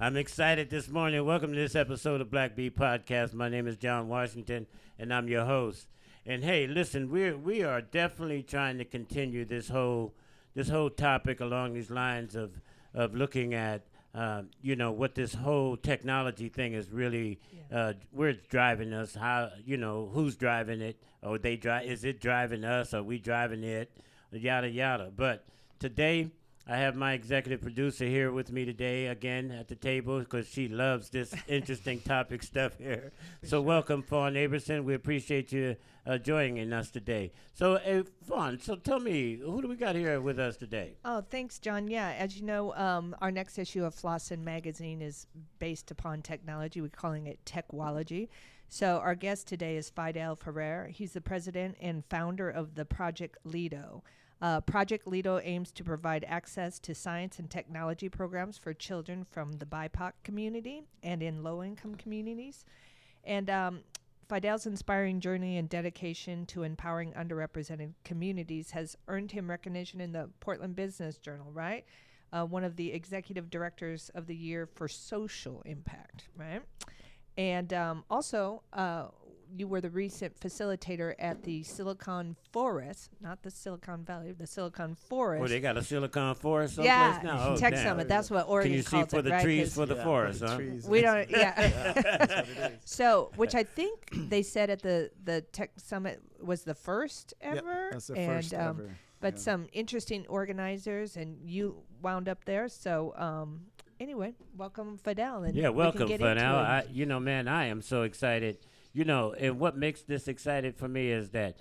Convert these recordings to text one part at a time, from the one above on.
I'm excited this morning. Welcome to this episode of Black Bee Podcast. My name is John Washington, and I'm your host. And hey, listen, we are definitely trying to continue this whole topic along these lines of looking at what this whole technology thing is really where it's driving us. How who's driving it? Or is it driving us? Are we driving it? Yada yada. But today, I have my executive producer here with me today again at the table because she loves this interesting topic stuff here. So welcome, Fawn Aberson. We appreciate you joining us today. So, Fawn, so tell me, who do we got here with us today? Oh, thanks, John. Yeah, as you know, our next issue of Flossin Magazine is based upon technology. We're calling it TechWOWlogy. So our guest today is Fidel Ferrer. He's the president and founder of the Project LEDO. Project LEDO aims to provide access to science and technology programs for children from the BIPOC community and in low-income communities. And Fidel's inspiring journey and dedication to empowering underrepresented communities has earned him recognition in the Portland Business Journal, right? One of the executive directors of the year for social impact, right? And also, you were the recent facilitator at the Silicon Forest, not the Silicon Valley, the Silicon Forest. Oh, they got a Silicon Forest someplace now? Oh, Tech damn. Summit. That's what Oregon calls it, Can you see for the right? trees for the forest, for the huh? trees. We don't, yeah. That's what it is. So, which I think they said at the Tech Summit was the first ever. Yep, that's the first ever. But some interesting organizers, and you wound up there. So, anyway, welcome, Fidel. And welcome, Fidel. Man, I am so excited. And what makes this excited for me is that,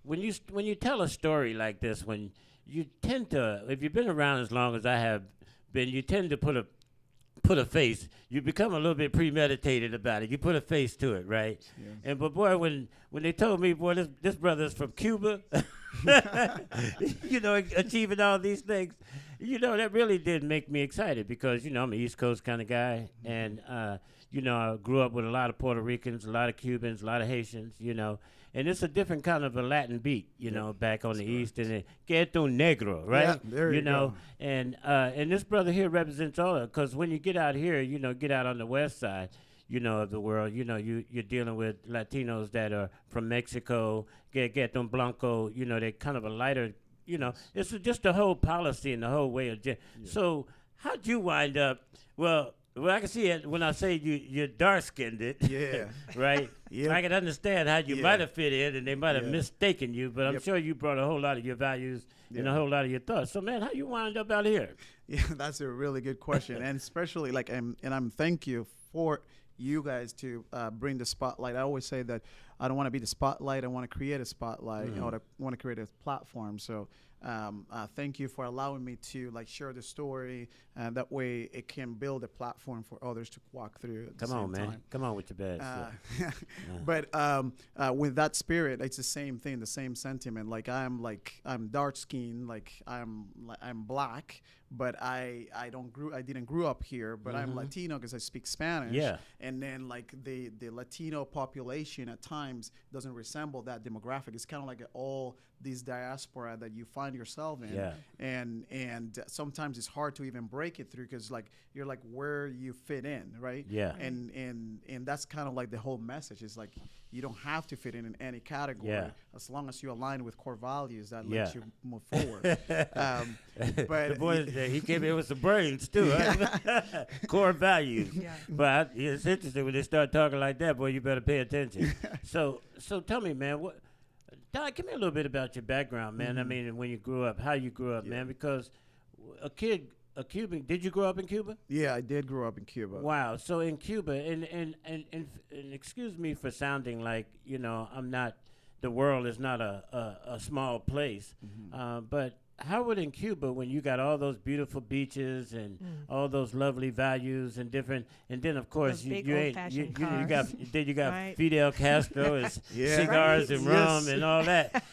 when you tell a story like this, when you tend to, if you've been around as long as I have been, you tend to put a face. You become a little bit premeditated about it. You put a face to it, right? Yeah. But boy, when they told me, boy, this brother's from Cuba, achieving all these things, that really did make me excited because, I'm an East Coast kind of guy. And, I grew up with a lot of Puerto Ricans, a lot of Cubans, a lot of Haitians, and it's a different kind of a Latin beat, back on the East, and Quieto Negro, right? Yeah, there you go. And this brother here represents all of it, because when you get out here, get out on the West Side, of the world, you're dealing with Latinos that are from Mexico, Quieto Blanco, they're kind of a lighter, it's just the whole policy and the whole way of, So how'd you wind up, well, I can see it when I say you're dark-skinned it. Yeah. Right? Yep. I can understand how you might have fit in and they might have mistaken you, but I'm Yep. sure you brought a whole lot of your values and a whole lot of your thoughts. So, man, how you wind up out here? Yeah, that's a really good question. And especially, I'm thank you for you guys to bring the spotlight. I always say that I don't want to be the spotlight. I want to create a spotlight. I want to create a platform. So thank you for allowing me to share the story. That way it can build a platform for others to walk through at the same time. Come on with your bad stuff. But with that spirit, it's the same thing, the same sentiment. I'm dark skinned, I'm black, but I didn't grow up here, but I'm Latino because I speak Spanish. Yeah. And then the Latino population at times doesn't resemble that demographic. It's kind of like all this diaspora that you find yourself in. Yeah. And sometimes it's hard to even break it through because you're where you fit in, right? Yeah. And that's kind of the whole message is you don't have to fit in any category as long as you align with core values that lets you move forward. But the boy, he came in with some brains too, huh? Core values. Yeah. But it's interesting when they start talking like that, boy, you better pay attention. So tell me, man, give me a little bit about your background, man. I mean, when you grew up, how you grew up, man, because a Cuban, did you grow up in Cuba? Yeah, I did grow up in Cuba. Wow. So in Cuba, and excuse me for sounding like, I'm not, the world is not a small place, but how would in Cuba, when you got all those beautiful beaches and all those lovely values and different, and then of course you got right? Fidel Castro and cigars and rum and all that.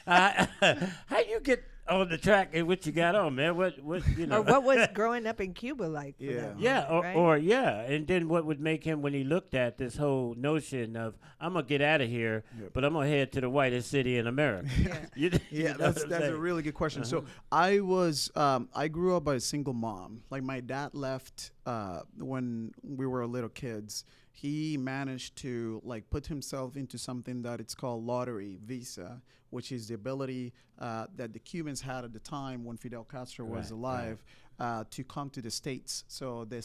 on the track and what you got on, man. What you know? Or what was growing up in Cuba like? For Yeah. them, Yeah, right? or yeah, and then what would make him when he looked at this whole notion of I'm gonna get out of here, but I'm gonna head to the whitest city in America. Yeah. You Yeah, know that's what I'm a saying? really good question. So I grew up by a single mom. Like my dad left when we were little kids. He managed to like put himself into something that it's called lottery visa, which is the ability that the Cubans had at the time when Fidel Castro was alive. To come to the States. So the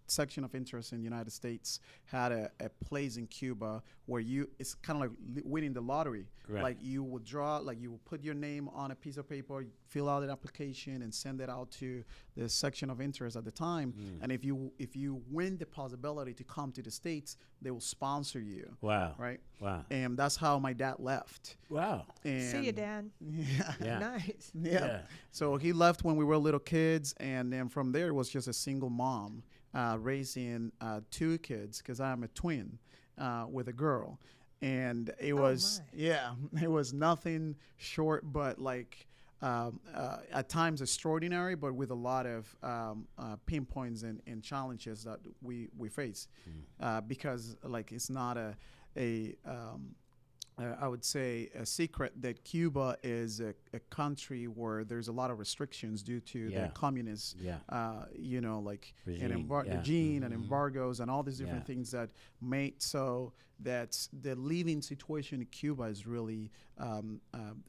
section of interest in the United States had a place in Cuba where it's kind of like winning the lottery. Right. Like you would draw, like you would put your name on a piece of paper, fill out an application and send it out to the section of interest at the time. And if you win the possibility to come to the States, they will sponsor you. Wow. Right? Wow. And that's how my dad left. Wow. And See you, Dad. Yeah. Yeah. Nice. Yeah. So he left when we were little kids, and then from there it was just a single mom raising 2 kids because I'm a twin with a girl, and it was it was nothing short but like at times extraordinary, but with a lot of pinpoints and challenges that we face because like it's not I would say a secret that Cuba is a country where there's a lot of restrictions due to the communist, you know, like regime and embargoes and all these different things that made so that the living situation in Cuba is really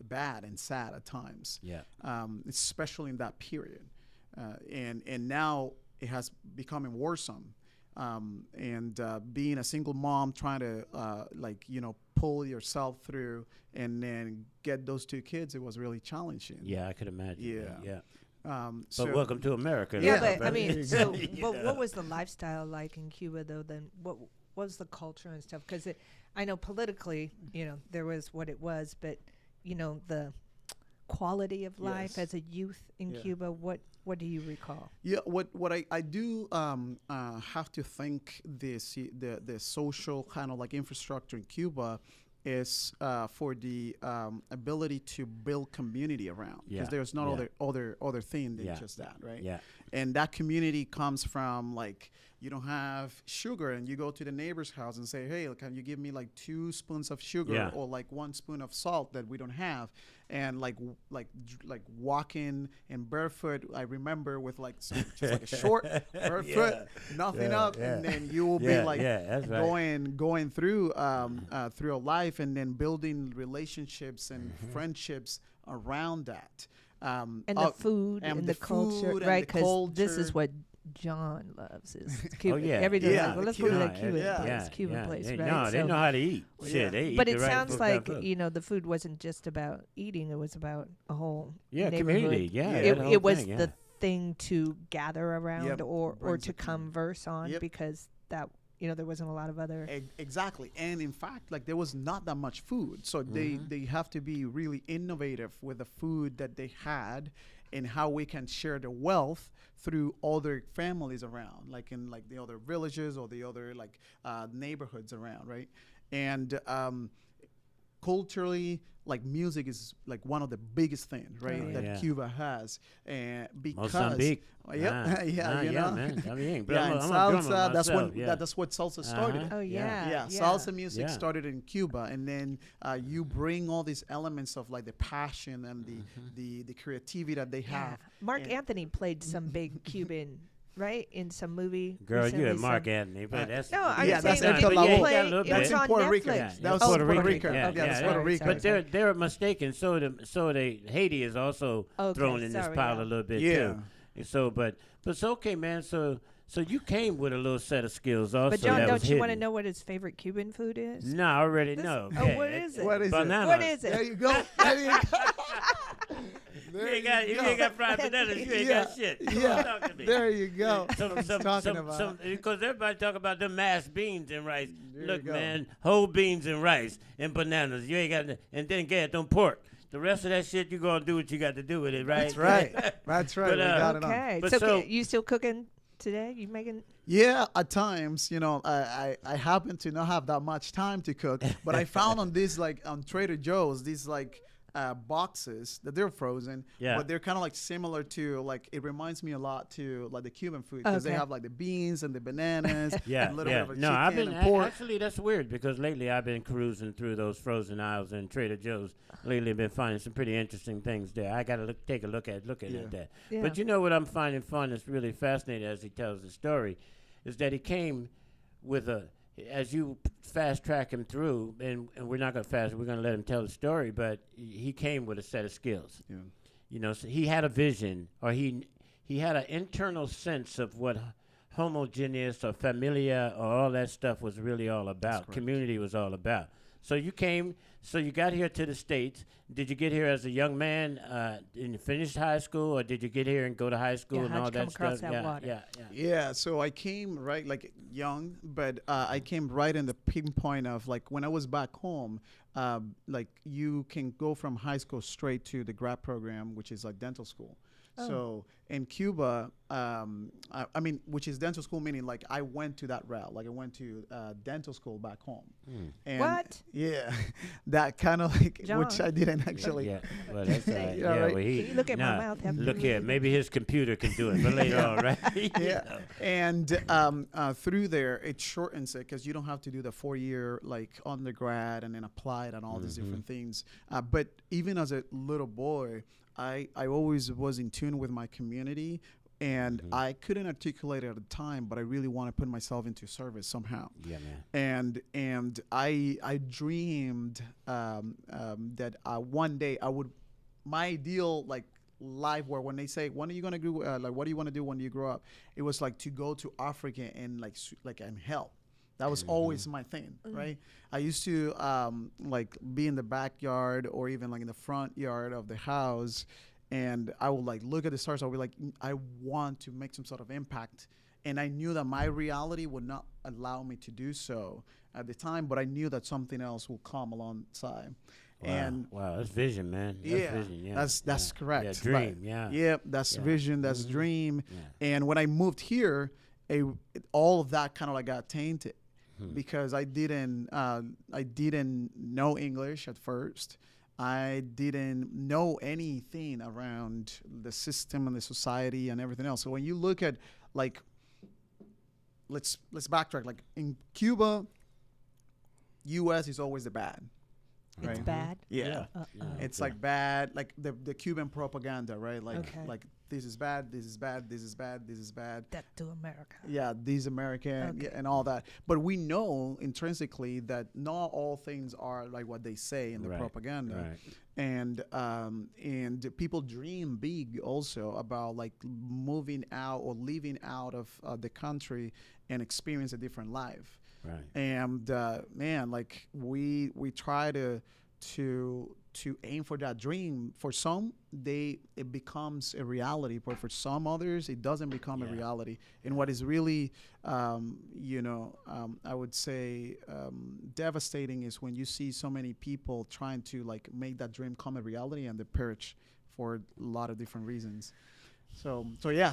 bad and sad at times, especially in that period. And now it has become worrisome. And being a single mom, trying to like, you know, pull yourself through and then get those 2 kids, it was really challenging. Yeah, I could imagine. Yeah. So welcome to America. Yeah, though, but I brother. mean, so You but know. what was the lifestyle like in Cuba though? Then what was the culture and stuff? Because I know politically, you know, there was what it was, but you know the quality of life Yes. as a youth in Cuba. What do you recall? Yeah, what I do have to think the social kind of like infrastructure in Cuba is for the ability to build community around, because there's no other thing than just that, right? Yeah. And that community comes from like, you don't have sugar and you go to the neighbor's house and say, hey, can you give me like 2 spoons of sugar or like 1 spoon of salt that we don't have? And like walking and barefoot, I remember with like just like a short barefoot, nothing up, and then you will be like going through through a life and then building relationships and friendships around that. And the food and the culture, food and right? the Because this is culture. what John loves is Cuba. yeah. Every day, Yeah, like, well, the let's go to that Cuban- Cuban yeah. place, Cuban place, They, right? No, they So- know how to eat. Well, Shit, yeah. they eat But the it right sounds food, like, kind of food. you know, the food wasn't just about eating; it was about a whole community. neighborhood. Yeah, Yeah. that whole It was thing, the thing to gather around Yep. or Brings to it to- converse on Yep. because that, you know, there wasn't a lot of other. Exactly. And in fact, like there was not that much food. So they have to be really innovative with the food that they had and how we can share the wealth through other families around, like in like the other villages or the other like neighborhoods around, right? And culturally, like music is like one of the biggest things, right? Oh, that yeah. Cuba has, and because Mozambique. you know, man. I mean, bro, yeah, I'm and a drummer salsa. That's myself, when that's what salsa started. Oh yeah, Yeah, salsa music Yeah. started in Cuba, and then you bring all these elements of like the passion and the creativity that they Yeah. have. Mark And- Anthony played some big Cuban, right, in some movie. Girl, you recently, and Mark so- Anthony, but that's No, I'm Yeah, saying that's it Hector didn't Lavoe. play. Yeah, a little It bit. was That's on Puerto Netflix. Rico. Yeah, That was Oh, Puerto Rico. Yeah, that's yeah, Puerto Rico. But they're mistaken. So Haiti is also Okay, thrown in this sorry, pile yeah. a little bit Yeah. too. And so, but it's okay, man. So you came with a little set of skills also. But John, that was don't you want to hidden. know what his favorite Cuban food is? No, I already This- know. Oh, what is it? What is Bananas. What is it? There it? you go. There you go. You ain't got fried bananas. You ain't got shit. Come on, talk to me. There you go. Some, because everybody talk about them mashed beans and rice. There Look, you go. man, whole beans and rice and bananas. You ain't got, and then get them pork. The rest of that shit, you gonna do what you got to do with it, right? That's right. That's right. But, we got it on. Okay, But so, so- you still cooking today? You making? Yeah, at times, you know, I happen to not have that much time to cook, but I found on this like on Trader Joe's these like boxes that they're frozen, Yeah. but they're kind of like similar to like it reminds me a lot to like the Cuban food because they Okay. have like the beans and the bananas, Yeah, and a little yeah. bit of No, chicken I've been and pork. actually that's weird because lately I've been cruising through those frozen aisles in Trader Joe's. Lately, I've been finding some pretty interesting things there. I gotta take a look at Yeah. that. Yeah. But you know what I'm finding fun is really fascinating as he tells the story, is that he came with as you fast track him through, and we're not gonna we're gonna let him tell the story, but he came with a set of skills. Yeah. You know, so he had a vision, or he had an internal sense of what homogeneous or familiar or all that stuff was really all about. correct. Community was all about. So you got here to the States. Did you get here as a young man and you finished high school, or did you get here and go to high school and how'd all you come that across stuff? that water? Yeah, so I came right like young, but I came right in the pinpoint of like when I was back home. Like you can go from high school straight to the grad program, which is like dental school. So in Cuba, I mean, which is dental school, meaning like I went to that route. Like I went to dental school back home. And What? Yeah, that kind of like, which John. I didn't actually. Yeah, well, that's all right. Yeah, Yeah, right. well, Can you look at my mouth after Look you here, leave? maybe his computer can do it, but later on, right? You Yeah, know. and through there it shortens it because you don't have to do the 4-year like undergrad and then apply it and all these different things. But even as a little boy, I always was in tune with my community, and I couldn't articulate it at the time, but I really want to put myself into service somehow. Yeah, man. And I dreamed that one day I would, my ideal like life where when they say when are you gonna do like what do you want to do when you grow up, it was like to go to Africa and like and help. That was always my thing, right? I used to like be in the backyard or even like in the front yard of the house, and I would like look at the stars. I would be like, I want to make some sort of impact, and I knew that my reality would not allow me to do so at the time, but I knew that something else will come alongside. Wow. And Wow, that's vision, man. That's yeah, vision, yeah. that's correct. Yeah, Like, dream, yeah. yeah, that's Yeah. vision, that's dream. Yeah. And when I moved here, all of that kind of like got tainted because I didn't know English at first. I didn't know anything around the system and the society and everything else. So when you look at like, let's backtrack. Like in Cuba, U.S. is always the bad. It's Right. bad. Yeah. It's like bad, like the Cuban propaganda, right? Like Okay. like this is bad, this is bad, this is bad, this is bad. Death to America. Yeah, these American Okay. and all that. But we know intrinsically that not all things are like what they say in the Right, propaganda. right. And people dream big also about like moving out or leaving out of the country and experience a different life. Right. And man, like we try to aim for that dream. For some, it becomes a reality, but for some others, it doesn't become a reality. And what is really, I would say, devastating is when you see so many people trying to like make that dream come a reality, and they perish for a lot of different reasons. So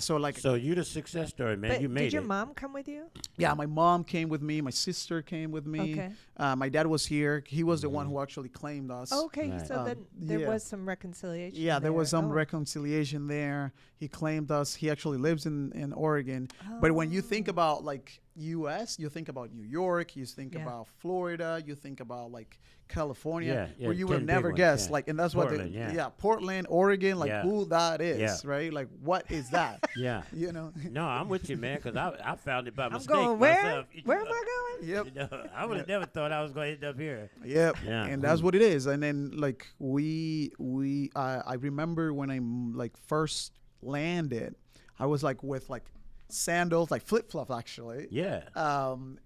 like. So you the success story, man. But You made did your it. mom come with you? Yeah, my mom came with me. My sister came with me. Okay. My dad was here. He was the one who actually claimed us. Okay, Right. so then there yeah. was some reconciliation. Yeah, there was some Oh. reconciliation there. He claimed us. He actually lives in Oregon. But when you think about like U.S., you think about New York, you think Yeah. about Florida, you think about like California, Yeah, yeah, where you 10 would big never ones, guess. yeah. Like, and that's Portland, what yeah. Portland, Oregon, like Yeah. who that is, Yeah. right? Like, what is that? Yeah. You know? No, I'm with you, man, because I found it by I'm mistake going where? myself. Where am I going? Yep. You know, I would have never thought I was going to end up here. Yep. Yeah. And that's what it is. And then like I remember when I like first landed, I was like with like sandals, like flip-flops actually. Yeah.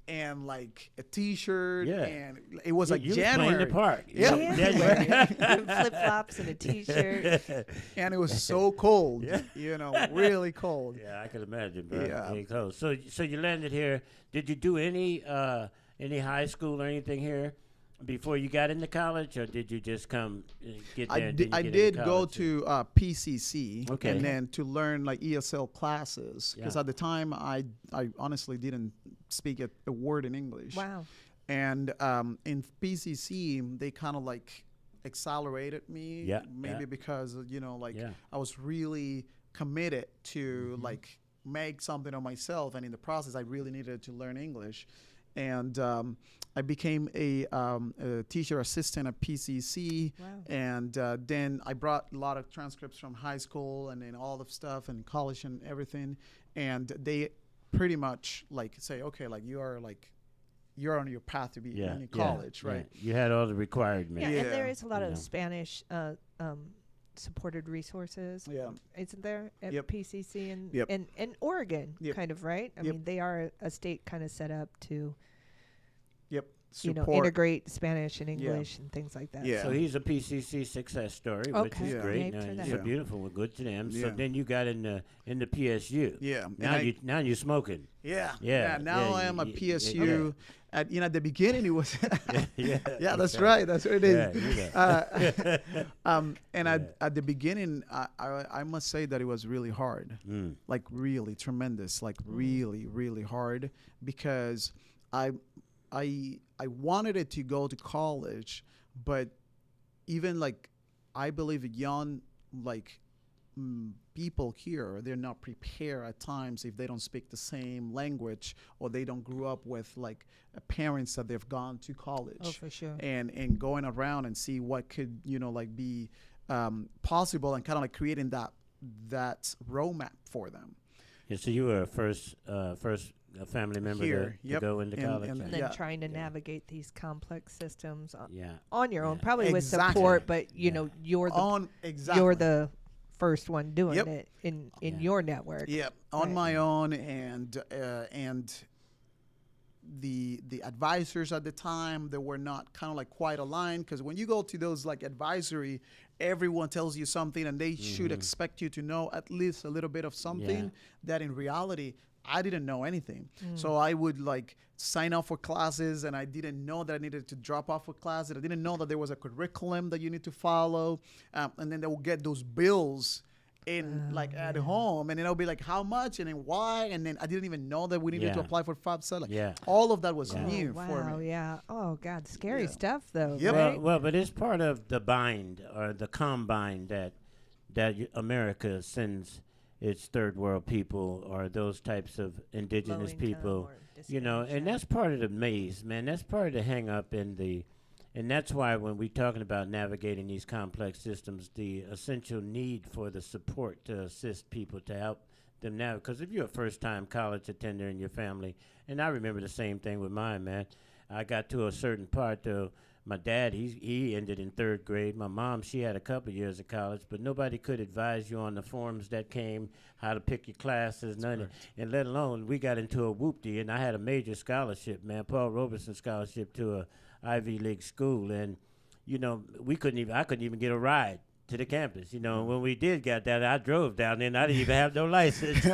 And like a t-shirt. Yeah. And it was like you was playing January. the park. Yeah. Flip flops and a T-shirt. And it was so cold. Yeah. You know, really cold. Yeah, I can imagine, bro. Yeah. Really close. So you landed here. Did you do any high school or anything here before you got into college, or did you just come get there? I did go to PCC, Okay. and then to learn like ESL classes, because Yeah. at the time I honestly didn't speak a word in English. Wow. And in PCC they kind of like accelerated me. Yeah, Maybe yeah. because like Yeah. I was really committed to like make something of myself, and in the process, I really needed to learn English, and I became a teacher assistant at PCC, Wow. and then I brought a lot of transcripts from high school and then all the stuff and college and everything, and they pretty much like say, okay, like you're on your path to be in college, right? Yeah. You had all the requirements. Yeah, Yeah. and there is a lot You of know. Spanish supported resources. Yeah. Isn't there at Yep. PCC and Yep. and Oregon, Yep. kind of, right? I Yep. mean, they are a state kind of set up to Support. integrate Spanish and English and things like that. Yeah. So he's a PCC success story, which Okay. is Yeah. great. Yay No, for it's that. a beautiful one. Good to them. So Yeah. then you got in the PSU. Yeah. Now And now you're smoking. Yeah. Yeah, Now yeah, I am a yeah, PSU. At the beginning, it was. Yeah. Yeah, that's right. That's what it is. Yeah, And at the beginning, I must say that it was really hard, like really tremendous, like really, really hard, because I wanted it to go to college, but even like I believe young like people here, they're not prepared at times if they don't speak the same language or they don't grow up with like parents that they've gone to college. Oh, for sure. And going around and see what could like be possible, and kind of like creating that roadmap for them. Yeah, so you were a first family member Here, to yep. go into college. And then Yeah. trying to navigate these complex systems Yeah. on your own, Yeah. probably with Exactly. support, but Yeah. you're Exactly. you're the first one doing Yep. it in Yeah. your network. Yeah, on Right. my own, and the advisors at the time, they were not kind of like quite aligned, because when you go to those like advisory, everyone tells you something and they should expect you to know at least a little bit of something that in reality I didn't know anything. So I would like sign up for classes, and I didn't know that I needed to drop off of classes. I didn't know that there was a curriculum that you need to follow, and then they will get those bills in like at home, and then I'll be like, how much, and then why, and then I didn't even know that we needed to Yeah. apply for FAFSA. Like, Yeah. all of that was Yeah. new Oh, for wow, me. yeah. Oh, God, scary Yeah. stuff, though, Yep. right? Well, but it's part of the bind or the combine that America sends its third world people or those types of indigenous Low-income people, or and disadvantaged, that's part of the maze, man. That's part of the hang up and that's why when we're talking about navigating these complex systems, the essential need for the support to assist people to help them now. Because if you're a first-time college attender in your family, and I remember the same thing with mine, man. I got to a certain part, though. My dad, he ended in third grade. My mom, she had a couple years of college, but nobody could advise you on the forms that came, how to pick your classes, none. And let alone, we got into a whoopty, and I had a major scholarship, man, Paul Robeson scholarship to a Ivy League school, and I couldn't even get a ride to the campus. When we did get that, I drove down there, and I didn't even have no license.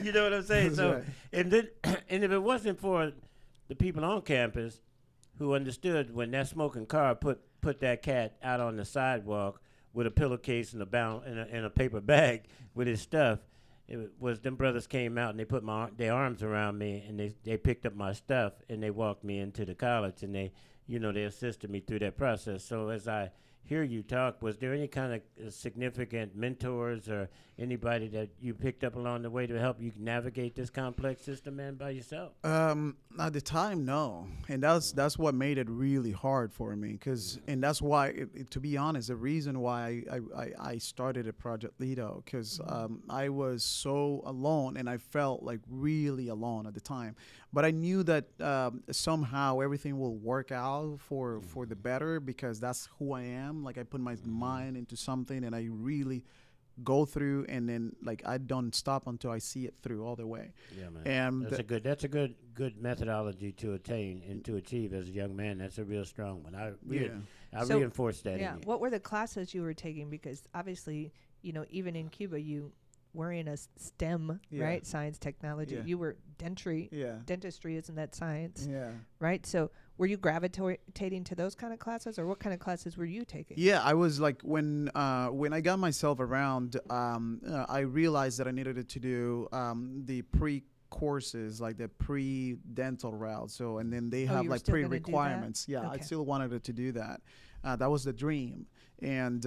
You know what I'm saying? That's So, right. and then, and if it wasn't for the people on campus who understood when that smoking car put that cat out on the sidewalk with a pillowcase and a paper bag with his stuff, it was them brothers came out and they put their arms around me, and they picked up my stuff and they walked me into the college, and they assisted me through that process. So as I hear you talk, was there any kind of significant mentors or anybody that you picked up along the way to help you navigate this complex system, man, by yourself? At the time, no, and that's what made it really hard for me. And that's why, to be honest, the reason why I started a Project LEDO, because I was so alone, and I felt like really alone at the time. But I knew that somehow everything will work out for the better, because that's who I am. Like, I put my mind into something, and I really go through, and then like I don't stop until I see it through all the way. Yeah, man. And That's a good methodology to attain and to achieve as a young man. That's a real strong one. I So, reinforce that. Yeah. In you. What were the classes you were taking? Because obviously, even in Cuba, you were in a STEM, Yeah. right? Science, technology. Yeah. You were dentistry. Yeah. Dentistry, isn't that science? Yeah. Right? So were you gravitating to those kind of classes, or what kind of classes were you taking? Yeah, I was like, when I got myself around, I realized that I needed to do the courses, like the pre-dental route. So, and then they Oh, have you were like still gonna do pre-requirements. that? Yeah, I Okay. still wanted to do that. That was the dream. And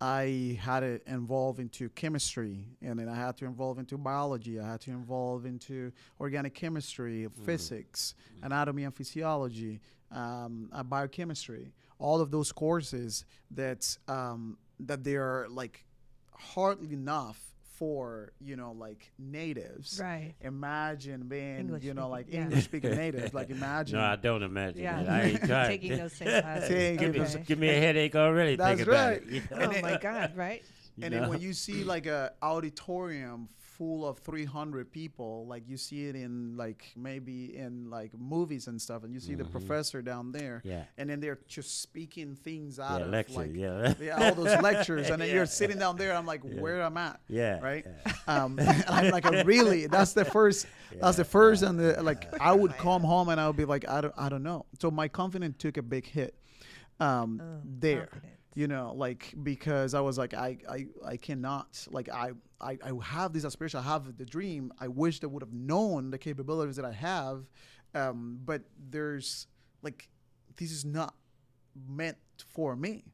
I had to involve into chemistry, and then I had to involve into biology. I had to involve into organic chemistry, physics, anatomy and physiology, biochemistry. All of those courses that that they are like hardly enough for like natives. Right. Imagine being English like speaking, yeah. English speaking natives. Like imagine. No, I don't imagine Yeah. that. I ain't tried. Taking those same classes. Give me a headache already. That's Think about right. it. You know? And Oh then- my God! Right. And then when you see like a auditorium full of 300 people, like you see it in like maybe in like movies and stuff, and you see the professor down there, Yeah. and then they're just speaking things out Yeah, of lecture. like Yeah. all those lectures, and then Yeah. you're sitting down there. I'm like, where I'm at, Yeah. right? Yeah. And I'm like, really? That's the first. That's the first, and the like. I would come home and I would be like, I don't know. So my confidence took a big hit there. Confidence. Like because I was like, I cannot, like I have this aspiration, I have the dream. I wish I would have known the capabilities that I have, but there's like, this is not meant for me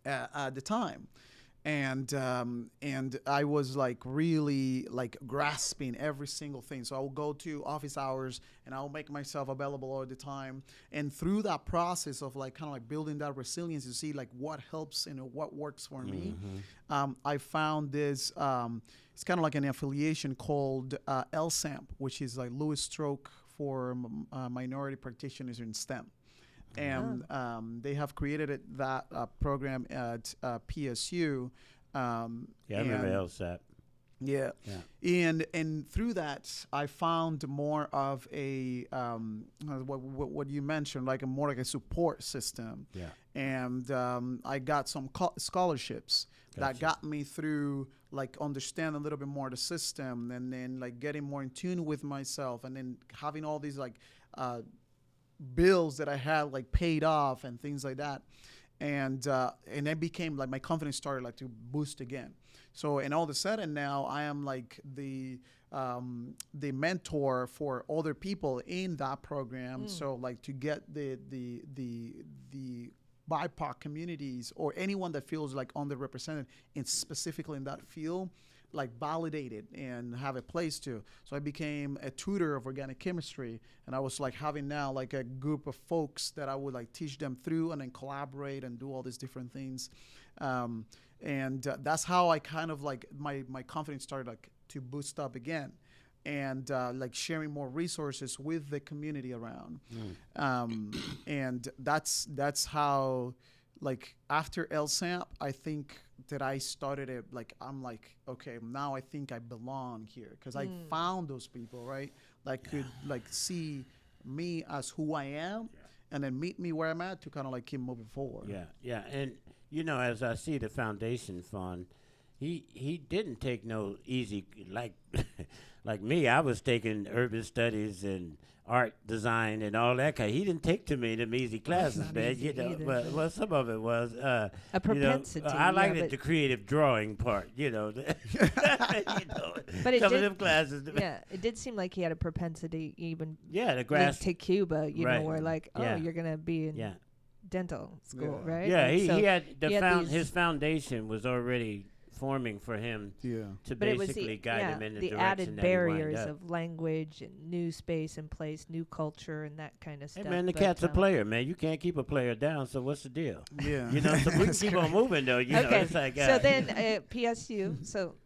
at the time. And I was like really like grasping every single thing. So I will go to office hours and I'll make myself available all the time. And through that process of like kind of like building that resilience to see like what helps and what works for me, I found this. It's kind of like an affiliation called LSAMP, which is like Louis Stroke for minority practitioners in STEM. And they have created that program at PSU. Yeah, I remember LSAT. Yeah. And through that, I found more of a what you mentioned, like more like a support system. Yeah. And I got some scholarships that got me through, like understand a little bit more the system, and then like getting more in tune with myself, and then having all these like bills that I had like paid off and things like that, and then became like my confidence started like to boost again. So and all of a sudden now I am like the mentor for other people in that program. So like to get the BIPOC communities or anyone that feels like underrepresented in specifically in that field, like validated and have a place to. So I became a tutor of organic chemistry, and I was like having now like a group of folks that I would like teach them through and then collaborate and do all these different things. And that's how I kind of like my confidence started like to boost up again, and like sharing more resources with the community around. And that's how, like after LSAMP, I think that I started it, like I'm like, okay, now I think I belong here, because I found those people, right, that could like see me as who I am, and then meet me where I'm at to kind of like keep moving forward. Yeah. And as I see the foundation fund, he didn't take no easy like like me. I was taking urban studies and art design and all that kind. He didn't take too many of them easy classes, not man. easy either. But well, some of it was A propensity. I liked yeah, the creative drawing part. But it some of did- them classes. yeah, it did seem like he had a propensity even Yeah, the linked grass. to Cuba, Right. know, where like, oh, Yeah. you're gonna be in Yeah. dental school, Yeah. right? Yeah, Like, so he had he had these- his foundation was already forming for him Yeah. to But it was basically guide him in the direction added that he wound barriers up. of language and new space and place, new culture, and that kind of Hey stuff. man, the but, cat's a player, man. You can't keep a player down. So what's the deal? Yeah. So we can keep on moving though. Okay, It's like so then PSU. So,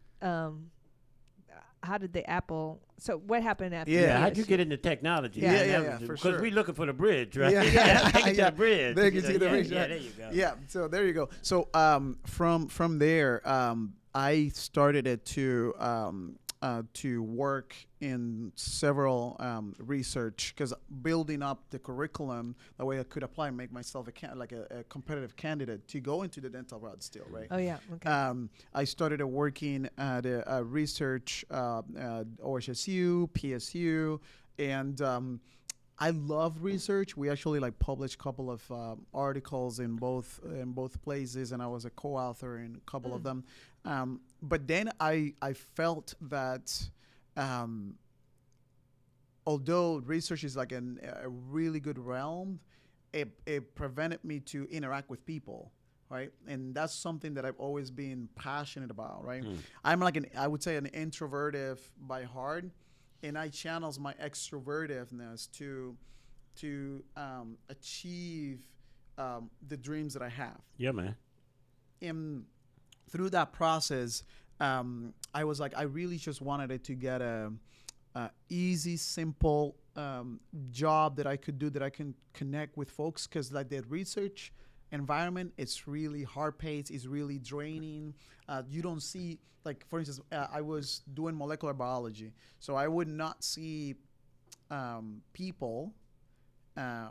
how did the Apple? So what happened after? Yeah, how'd you PSU? get into technology? Yeah. man? Yeah, That yeah, was- for Because sure. we looking for the bridge, right? Yeah. Take it to Yeah. the bridge. Take it to the bridge, Yeah, right. there you go. Yeah, so there you go. So from there, I started it to work in several research, because building up the curriculum, that way I could apply and make myself a competitive candidate to go into the dental route still, right? Oh yeah. Okay. I started working at a research OHSU, PSU, and I love research. We actually like published a couple of articles in both places, and I was a co-author in a couple of them. But then I felt that um, although research is like a really good realm, it prevented me to interact with people, right? And that's something that I've always been passionate about, right? I'm like I would say an introverted by heart, and I channels my extrovertiveness to achieve the dreams that I have. Yeah, man. And through that process, I was like, I really just wanted it to get a easy, simple job that I could do, that I can connect with folks, because like the research environment, it's really hard paced, it's really draining. You don't see, like, for instance, I was doing molecular biology, so I would not see people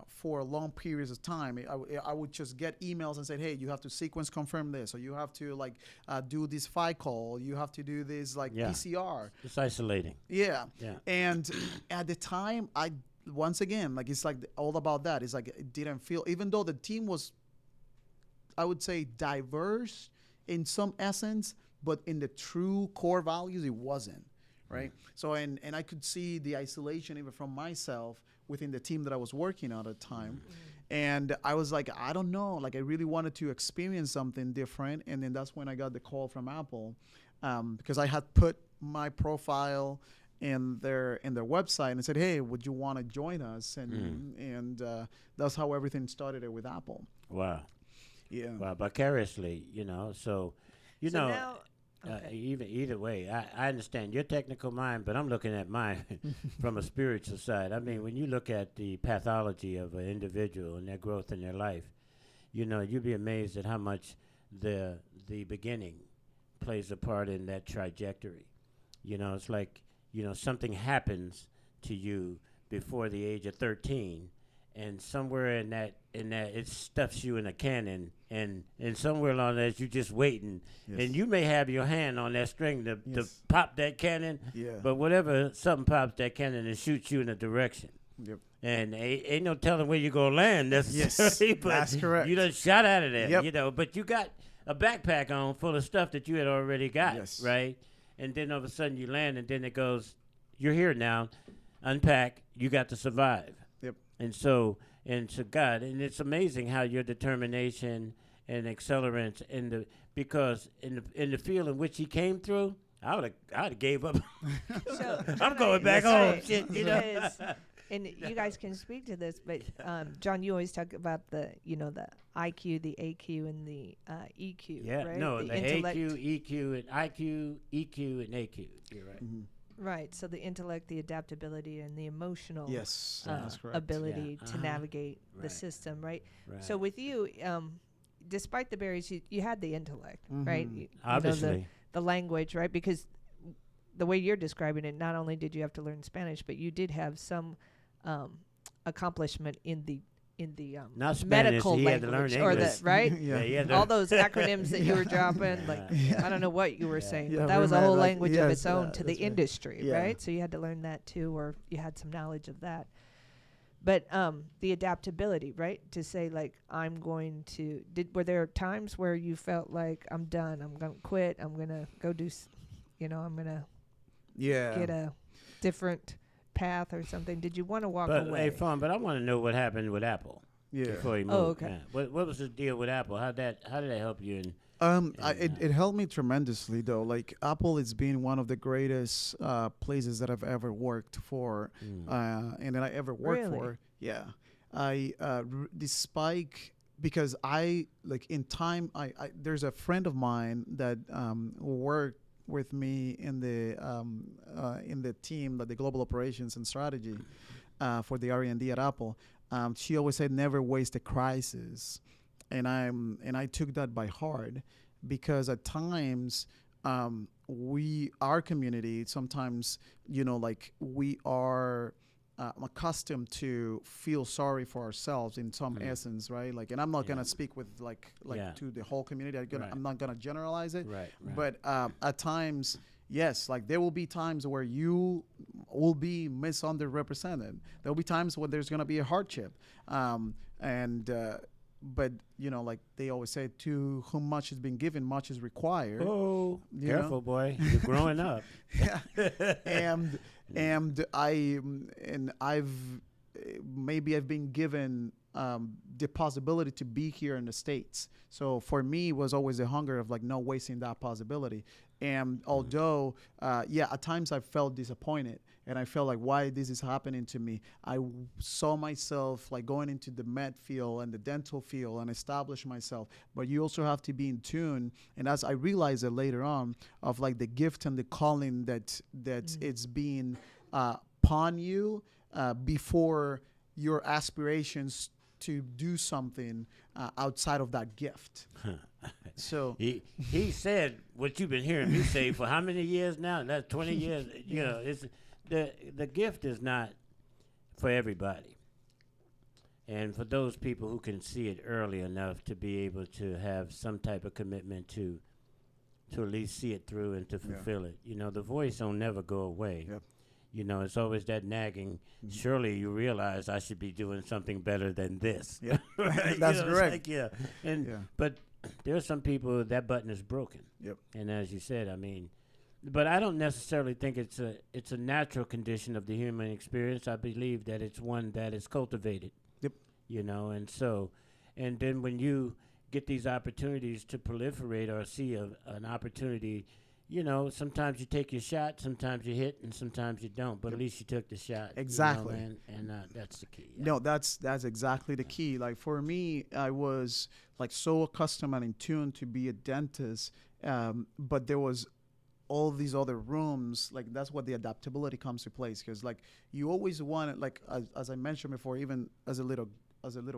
for long periods of time. I would just get emails and say, hey, you have to sequence confirm this, or you have to like do this call, you have to do this like PCR. It's isolating. Yeah. Yeah. And at the time, once again, like, it's like all about that. It's like it didn't feel, even though the team was, I would say, diverse in some essence, but in the true core values, it wasn't, right? So, and I could see the isolation even from myself within the team that I was working on at the time. And I was like, I don't know, like I really wanted to experience something different. And then that's when I got the call from Apple, because I had put my profile in their website and said, hey, would you want to join us? And that's how everything started with Apple. Wow. Yeah. Wow, vicariously, you know. So, you So know, now- Okay. either way, I understand your technical mind, but I'm looking at mine from a spiritual side. I mean, when you look at the pathology of an individual and their growth in their life, you know, you'd be amazed at how much the beginning plays a part in that trajectory. You know, it's like, you know, something happens to you before the age of 13, and somewhere in that it stuffs you in a cannon, and somewhere along that you just waiting, and you may have your hand on that string to pop that cannon, but whatever, something pops that cannon and shoots you in a direction. Yep. And ain't no telling where you're gonna land necessarily, but that's correct. You done shot out of there, Yep. you know. But you got a backpack on full of stuff that you had already got, right? And then all of a sudden you land, and then it goes, you're here now, unpack, you got to survive. Yep. And so God, and it's amazing how your determination and accelerance because in the field in which he came through, I would have gave up. So, I'm going back home. Shit, you know. Because- and you guys can speak to this, but John, you always talk about the IQ, the AQ, and the EQ. Yeah, right? no, the intellect. AQ, EQ, and IQ, EQ, and AQ. You're right. Right. So the intellect, the adaptability, and the emotional That's correct. ability to navigate the system. Right. So with you, despite the barriers, you had the intellect, right? Obviously. The language, right? Because the way you're describing it, not only did you have to learn Spanish, but you did have some accomplishment in the Not Spanish, medical he had to language, learn or English. right? He had to- All those acronyms that you were dropping, like I don't know what you were saying, but that was a whole language of its own to the industry, right? So you had to learn that too, or you had some knowledge of that. But the adaptability, right? To say like, I'm going to. Were there times where you felt like, I'm done, I'm gonna quit, I'm gonna go do, I'm gonna get a different path or something? Did you want to walk away? Hey, Fawn, but I want to know what happened with Apple. Before you moved. Oh, okay. What was the deal with Apple? How did that help you? It helped me tremendously, though. Like, Apple has been one of the greatest places that I've ever worked for, and that I ever worked for. Yeah, despite, because in time, there's a friend of mine that worked with me in the team, the global operations and strategy for the R&D at Apple. She always said, never waste a crisis. And I took that by heart, because at times our community, sometimes, we are accustomed to feel sorry for ourselves in some essence, right? Like, and I'm not gonna speak with to the whole community. I'm not gonna generalize it. Right. But at times, yes, like there will be times where you will be misunderrepresented. There will be times when there's gonna be a hardship, but you know, like they always say, to whom much has been given, much is required. Oh, You careful, boy. You're growing up. Yeah. and I've maybe I've been given the possibility to be here in the States. So for me, it was always the hunger of like not wasting that possibility. And although, at times I felt disappointed and I felt like, why this is happening to me? I saw myself like going into the med field and the dental field and establish myself. But you also have to be in tune. And as I realized it later on, of like the gift and the calling that it's being upon you before your aspirations to do something outside of that gift. So he said what you've been hearing me say for how many years now? That's 20 years. You know, it's the gift is not for everybody. And for those people who can see it early enough to be able to have some type of commitment to at least see it through and to fulfill it. You know, the voice will never go away. Yep. You know, it's always that nagging. Surely you realize I should be doing something better than this. Yeah, Right? that's You know, correct. But there are some people that button is broken. Yep. And as you said, I mean, but I don't necessarily think it's a natural condition of the human experience. I believe that it's one that is cultivated. Yep. You know, and then when you get these opportunities to proliferate or see an opportunity, you know, sometimes you take your shot, sometimes you hit, and sometimes you don't. But at least you took the shot. Exactly. You know, and that's the key. Yeah. No, that's exactly the key. Like for me, I was like so accustomed and in tune to be a dentist, but there was all these other rooms. Like that's what the adaptability comes to place, because like you always want it. Like as I mentioned before, even as a little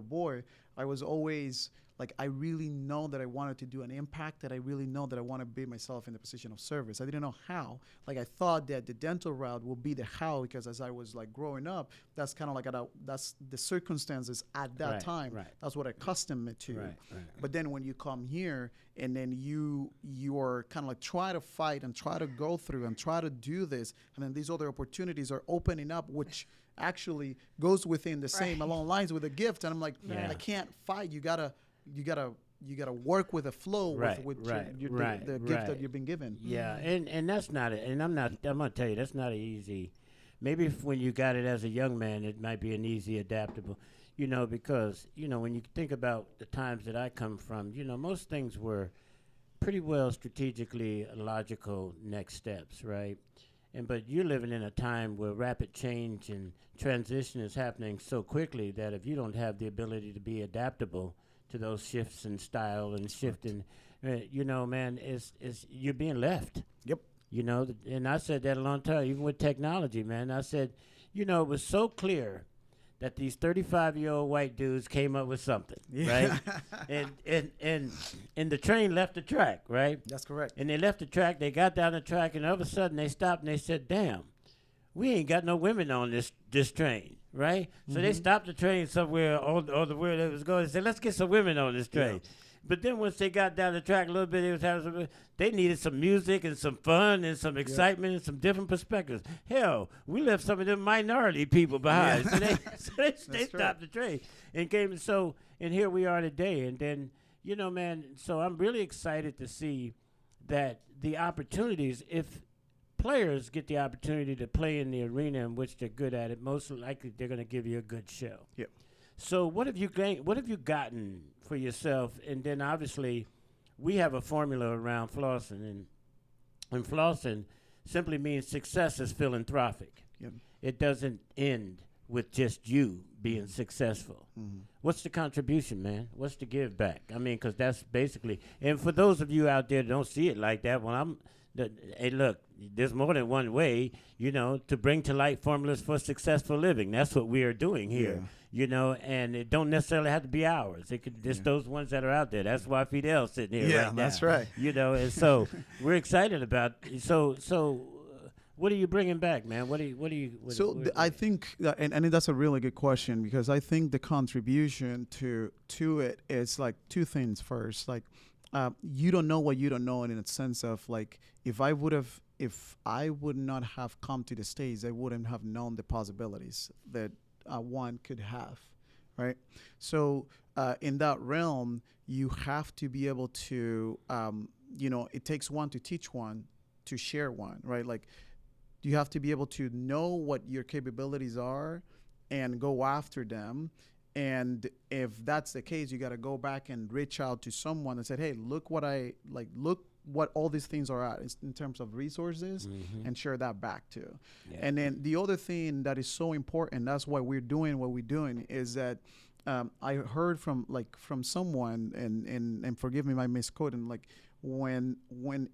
boy, I was always like, I really know that I wanted to do an impact, that I really know that I want to be myself in the position of service. I didn't know how. Like I thought that the dental route will be the how, because as I was like growing up, that's kind of like that's the circumstances at that time. Right. That's what I accustomed me to. Right. But then when you come here and then you're kind of like try to fight and try to go through and try to do this, and then these other opportunities are opening up, which actually goes within the same along lines with a gift. And I'm like, I can't fight. You gotta work with the flow with the gift that you've been given. Yeah, and that's not it. And I'm gonna tell you, that's not an easy. Maybe when you got it as a young man, it might be an easy adaptable. You know, because you know when you think about the times that I come from, you know, most things were pretty well strategically logical next steps, right? But you're living in a time where rapid change and transition is happening so quickly that if you don't have the ability to be adaptable to those shifts in style and shifting, you know, man, it's you're being left. Yep. You know, and I said that a long time, even with technology, man. I said, you know, it was so clear that these 35-year-old white dudes came up with something, right? and the train left the track, right? That's correct. And they left the track, they got down the track, and all of a sudden they stopped and they said, damn, we ain't got no women on this train, right? So they stopped the train somewhere on the where they was going and said, let's get some women on this train. Yeah. But then once they got down the track a little bit, they needed some music and some fun and some excitement and some different perspectives. Hell, we left some of them minority people behind. Yeah. So they stopped the train and came. And here we are today. And then, you know, man, so I'm really excited to see that the opportunities, if players get the opportunity to play in the arena in which they're good at it, most likely they're going to give you a good show. Yep. So what have you gotten for yourself? And then obviously we have a formula around Flossin, and Flossin simply means success is philanthropic. Yep. It doesn't end with just you being successful. Mm-hmm. What's the contribution, man? What's the give back? I mean, because that's basically, and for those of you out there that don't see it like that, hey, look, there's more than one way, you know, to bring to light formulas for successful living. That's what we are doing here, you know, and it don't necessarily have to be ours. It could just those ones that are out there. That's why Fidel's sitting here right now. Yeah, that's right. You know, and so we're excited about what are you bringing back, man? I think, and that's a really good question, because I think the contribution to it is like two things. First, like, you don't know what you don't know, in a sense of like, if I would not have come to the States, I wouldn't have known the possibilities that one could have. right? So in that realm, you have to be able to, it takes one to teach one, to share one, right? Like you have to be able to know what your capabilities are and go after them. And if that's the case, you got to go back and reach out to someone and say, hey, look what all these things are at in terms of resources, and share that back too. Yeah. And then the other thing that is so important, that's why we're doing what we're doing, is that I heard from someone, and forgive me my misquoting, like when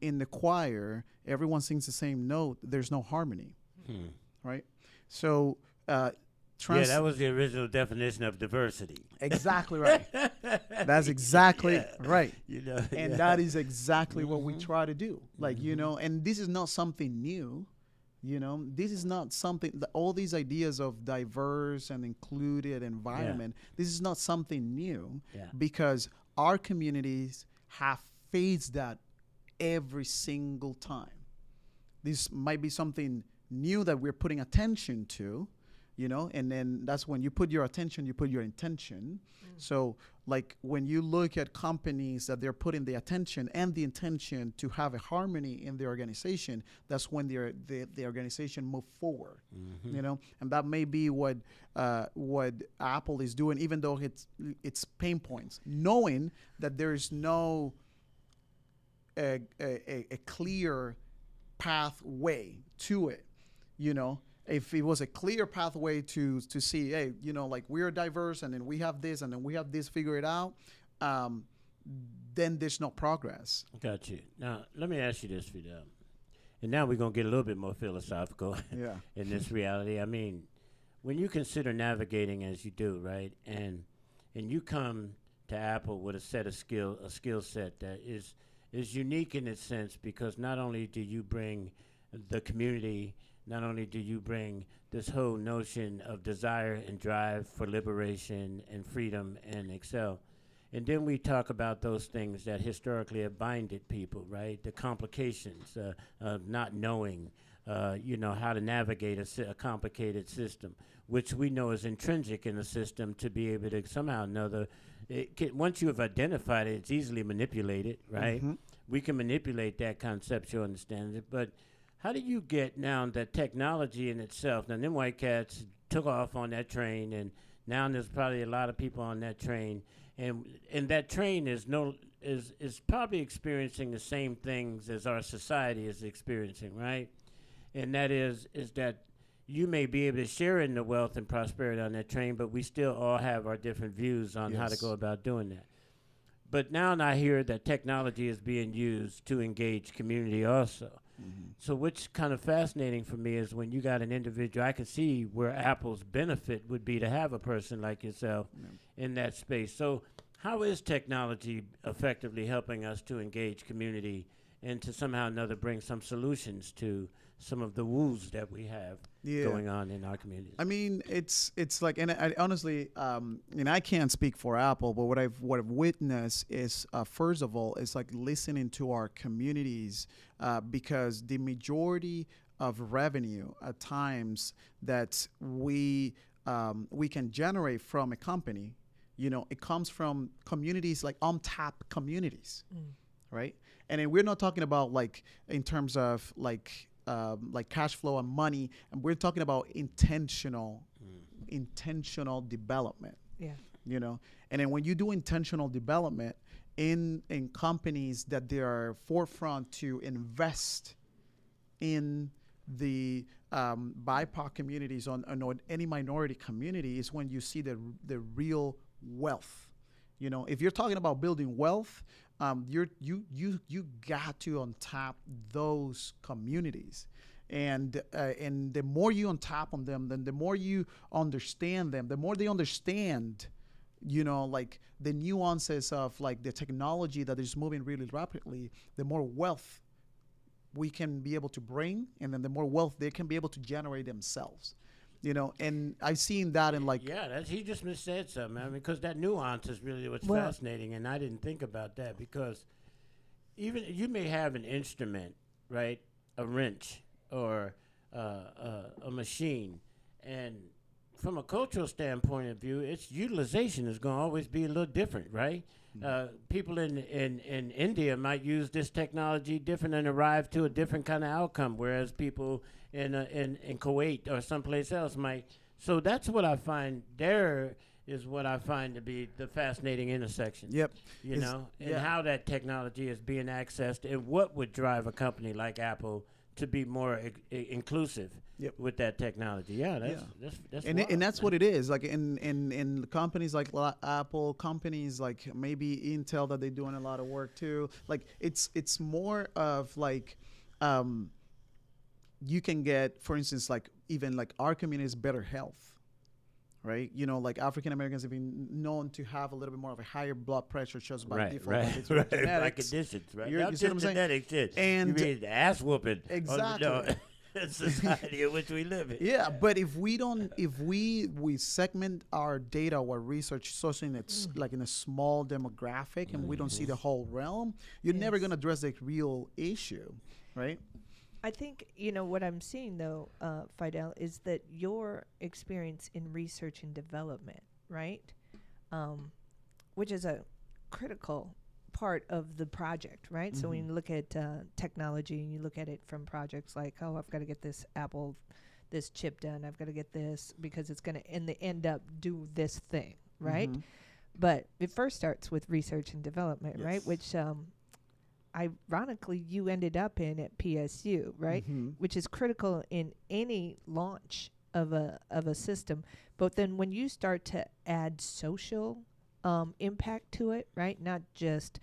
in the choir everyone sings the same note, there's no harmony, right? So that was the original definition of diversity. Exactly right. That's exactly right. And that is exactly what we try to do. Like, and this is not something new. This is not something, all these ideas of diverse and included environment, this is not something new, because our communities have faced that every single time. This might be something new that we're putting attention to, and then that's when you put your attention, you put your intention. So like when you look at companies that they're putting the attention and the intention to have a harmony in their organization, that's when the organization move forward, and that may be what Apple is doing, even though it's pain points, knowing that there is no a clear pathway to it, If it was a clear pathway to see, hey, like we're diverse and then we have this and then we have this, figure it out, then there's no progress. Got you. Now, let me ask you this, Fidel. And now we're going to get a little bit more philosophical in this reality. I mean, when you consider navigating as you do, right, and you come to Apple with a skill set that is unique in its sense, because not only do you bring the community, not only do you bring this whole notion of desire and drive for liberation and freedom and excel, and then we talk about those things that historically have binded people, right? The complications of not knowing, how to navigate a complicated system, which we know is intrinsic in the system to be able to somehow or another. Once you have identified it, it's easily manipulated, right? We can manipulate that conceptual understanding, but how do you get now that technology in itself? Now, them white cats took off on that train, and now there's probably a lot of people on that train, and that train is probably experiencing the same things as our society is experiencing, right? And that is that you may be able to share in the wealth and prosperity on that train, but we still all have our different views on how to go about doing that. But now I hear that technology is being used to engage community also. So what's kind of fascinating for me is when you got an individual, I can see where Apple's benefit would be to have a person like yourself in that space. So how is technology effectively helping us to engage community and to somehow or another bring some solutions to some of the woes that we have going on in our communities? I mean, it's like, and I honestly, and I can't speak for Apple, but what I've witnessed is, first of all, it's like listening to our communities, because the majority of revenue at times that we can generate from a company, it comes from communities, like untapped communities, right? And then we're not talking about like in terms of like cash flow and money, and we're talking about intentional development. And then when you do intentional development in companies that they are forefront to invest in the BIPOC communities on any minority community, is when you see the real wealth. If you're talking about building wealth, you got to untap those communities, and the more you untap on them, then the more you understand them, the more they understand, like the nuances of like the technology that is moving really rapidly, the more wealth we can be able to bring, and then the more wealth they can be able to generate themselves. And I've seen that in like... Yeah, he just said something, I mean, because that nuance is really what's fascinating, and I didn't think about that, because even you may have an instrument, right, a wrench or a machine, and from a cultural standpoint of view, its utilization is going to always be a little different, right? People in India might use this technology different and arrive to a different kind of outcome, whereas people in Kuwait or someplace else might. So that's what I find there is what I find to be the fascinating intersection. Yep. You know, and how that technology is being accessed and what would drive a company like Apple to be more inclusive with that technology. That's and wild, and that's man. what it is. Like in companies like Apple, companies like maybe Intel that they're doing a lot of work too. Like it's more of like you can get, for instance, like even like our community's better health. Right, you know, like African Americans have been known to have a little bit more of a higher blood pressure just by default. Like it's By genetics. conditions, right? You Not see what I'm just saying? genetic shit. And you mean the ass whooping exactly. of the society in which we live in. Yeah, but if we don't, if we segment our data, our research, so in it's like in a small demographic, and we don't see the whole realm, you're never going to address the real issue, right? I think, you know, what I'm seeing, though, Fidel, is that your experience in research and development, right, which is a critical part of the project, right? So when you look at technology and you look at it from projects like, oh, I've got to get this this chip done. I've got to get this because it's going to, in the end up, do this thing, right? But it first starts with research and development, right? Which ironically, you ended up in at PSU, right? Which is critical in any launch of a system. But then when you start to add social impact to it, right? Not just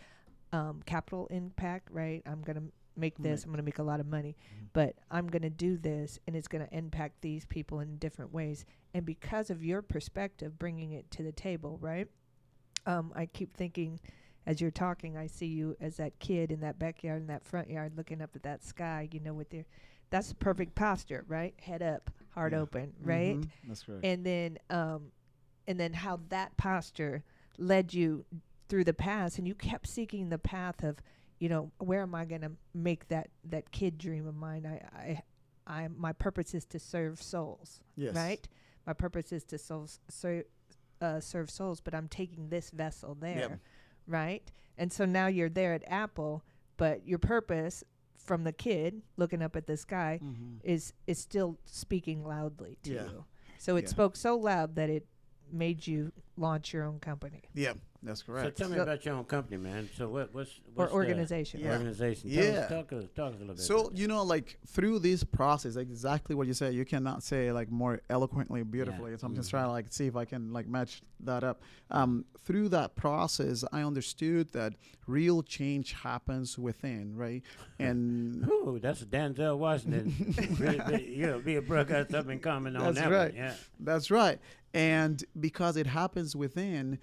capital impact, right? I'm going to make this, I'm going to make a lot of money, but I'm going to do this, and it's going to impact these people in different ways. And because of your perspective, bringing it to the table, right? I keep thinking, as you're talking, I see you as that kid in that backyard, in that front yard, looking up at that sky, you know, with that's the perfect posture, right? Head up, heart open, right? That's correct. And then how that posture led you through the past, and you kept seeking the path of, you know, where am I going to make that kid dream of mine? My purpose is to serve souls, right? My purpose is to serve souls, but I'm taking this vessel there. Right? And so now you're there at Apple, but your purpose from the kid looking up at the sky is still speaking loudly to you. So it spoke so loud that it made you launch your own company. Yeah, that's correct. So tell me about your own company, man. So what's or organization? Organization. Talk us a little bit. So you know, like through this process, exactly what you said. You cannot say like more eloquently, beautifully. So I'm just trying to like see if I can like match that up. Through that process, I understood that real change happens within, right? And ooh, that's Denzel Washington. You know, me and Brooke got something in common on that's that right. one. Yeah, that's right. And because it happens within,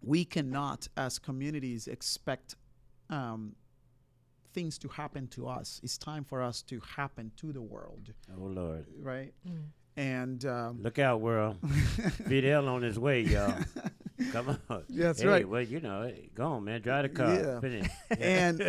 we cannot, as communities, expect things to happen to us. It's time for us to happen to the world. Oh Lord! Right. And look out, world! Fidel on his way, y'all. Come on. That's hey, right. Well, you know, go on, man. Drive the car. Yeah. Finish. and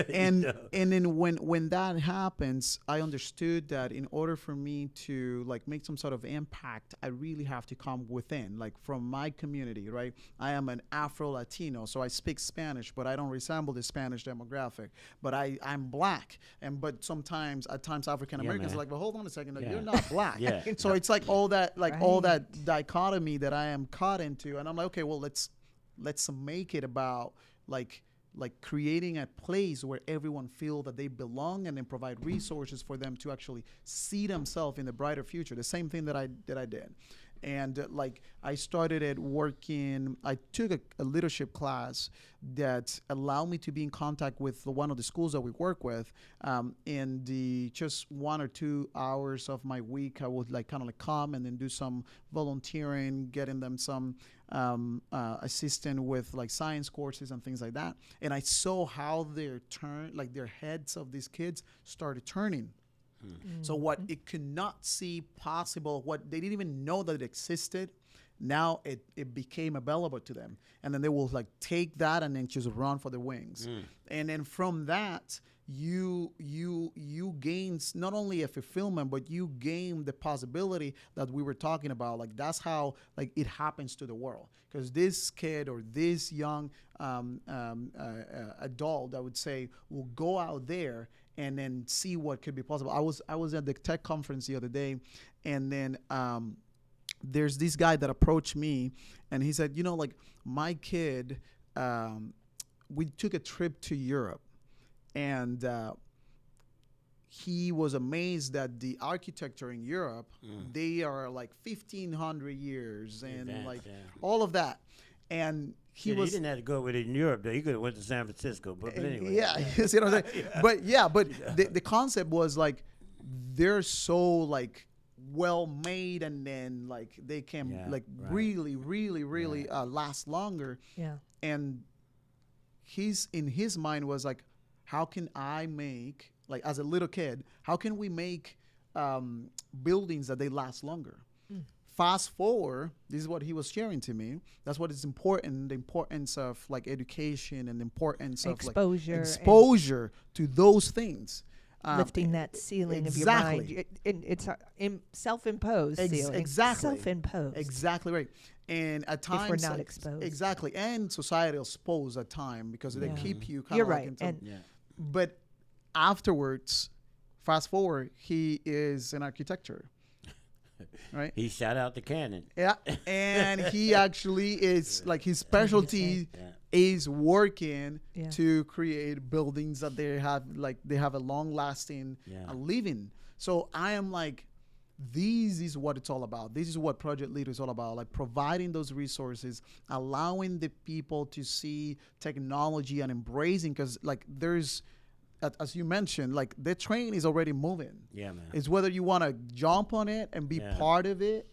and then when that happens, I understood that in order for me to like make some sort of impact, I really have to come within, like from my community, right? I am an Afro-Latino, so I speak Spanish, but I don't resemble the Spanish demographic. But I'm black, but at times African Americans are like, well, hold on a second, no, you're not black. So it's like all that all that dichotomy that I am caught into, and I'm like, okay, well, let's make it about like creating a place where everyone feel that they belong, and then provide resources for them to actually see themselves in the brighter future. The same thing that I did. And like I started at working, I took a leadership class that allowed me to be in contact with one of the schools that we work with. In the just 1 or 2 hours of my week, I would like kind of like come and then do some volunteering, getting them some assistant with like science courses and things like that. And I saw how their heads of these kids started turning. So what it could not see possible, what they didn't even know that it existed, now it became available to them. And then they will like take that and then just run for the wings. And then from that, you gain not only a fulfillment, but you gain the possibility that we were talking about. Like that's how like it happens to the world, because this kid or this young adult, I would say, will go out there and then see what could be possible. I was at the tech conference the other day, and then there's this guy that approached me, and he said, like my kid, we took a trip to Europe, and he was amazed that the architecture in Europe, they are like 1,500 years and all of that. And he didn't have to go with it in Europe, though. He could have went to San Francisco, but anyway. Yeah, you see what I'm saying? But the concept was like they're so like well made, and then like they can really last longer. Yeah. And in his mind was like, how can I make, like as a little kid, how can we make buildings that they last longer? Fast forward, this is what he was sharing to me. That's what is important, the importance of like education and the importance of like exposure to those things. Lifting that ceiling of your mind. It's self-imposed ceiling. Exactly. Self-imposed. Exactly right. And at times, if we're not exposed. Exactly. And societal exposed at time, because they keep you kind You're of right. like but afterwards, fast forward, he is in architecture. Right. He shot out the cannon. Yeah. And he actually is like his specialty is working to create buildings that they have a long lasting living. So I am like, this is what it's all about. This is what Project LEDO is all about. Like providing those resources, allowing the people to see technology and embracing, because like there's, as you mentioned, like the train is already moving. Yeah, man. It's whether you want to jump on it and be part of it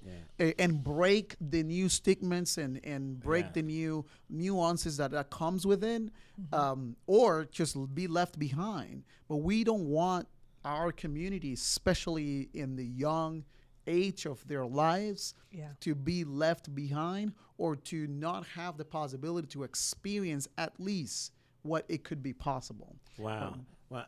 and break the new stigmas and break the new nuances that comes within, or just be left behind. But we don't want our community, especially in the young age of their lives, to be left behind or to not have the possibility to experience at least what it could be possible. Wow. Well,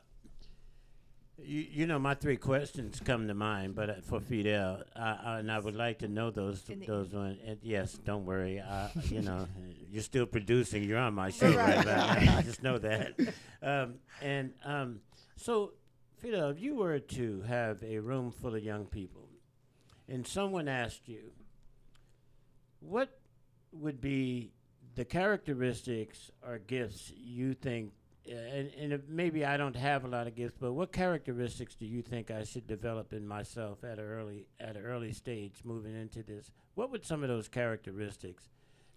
you know, my three questions come to mind, but for Fidel, and I would like to know those ones. And yes, don't worry. You know, you're still producing. You're on my show right now. I just know that. So, Fidel, if you were to have a room full of young people, and someone asked you, what would be the characteristics or gifts you think, and maybe I don't have a lot of gifts, but what characteristics do you think I should develop in myself at an early stage moving into this? What would some of those characteristics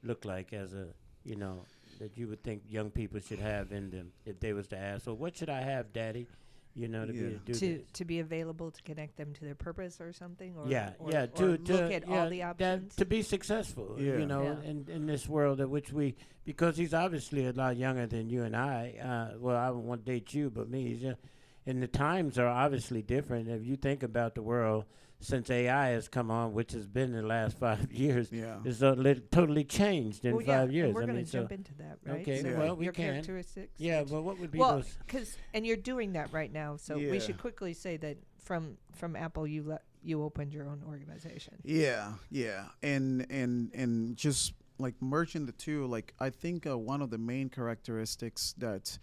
look like as that you would think young people should have in them if they was to ask, well, what should I have, Daddy? To be available to connect them to their purpose or something, or to look at all the options to be successful, in this world at which because he's obviously a lot younger than you and I. Well, I don't want to date you, but me, and the times are obviously different. If you think about the world since AI has come on, which has been in the last 5 years, it's totally changed in 5 years. And we're going to jump into that, right? Okay, so well, we your can. Characteristics. Yeah, well, what would be those? And you're doing that right now, so we should quickly say that from Apple, you opened your own organization. Yeah, and just like merging the two, like I think one of the main characteristics that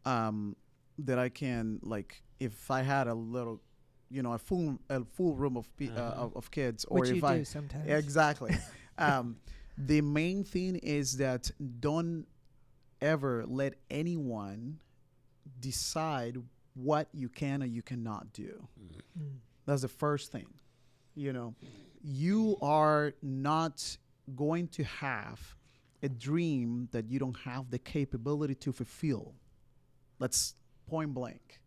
I can, like, if I had a little, a full room of kids, or which if you do sometimes. Exactly. The main thing is that don't ever let anyone decide what you can or you cannot do. That's the first thing. You are not going to have a dream that you don't have the capability to fulfill. That's point blank.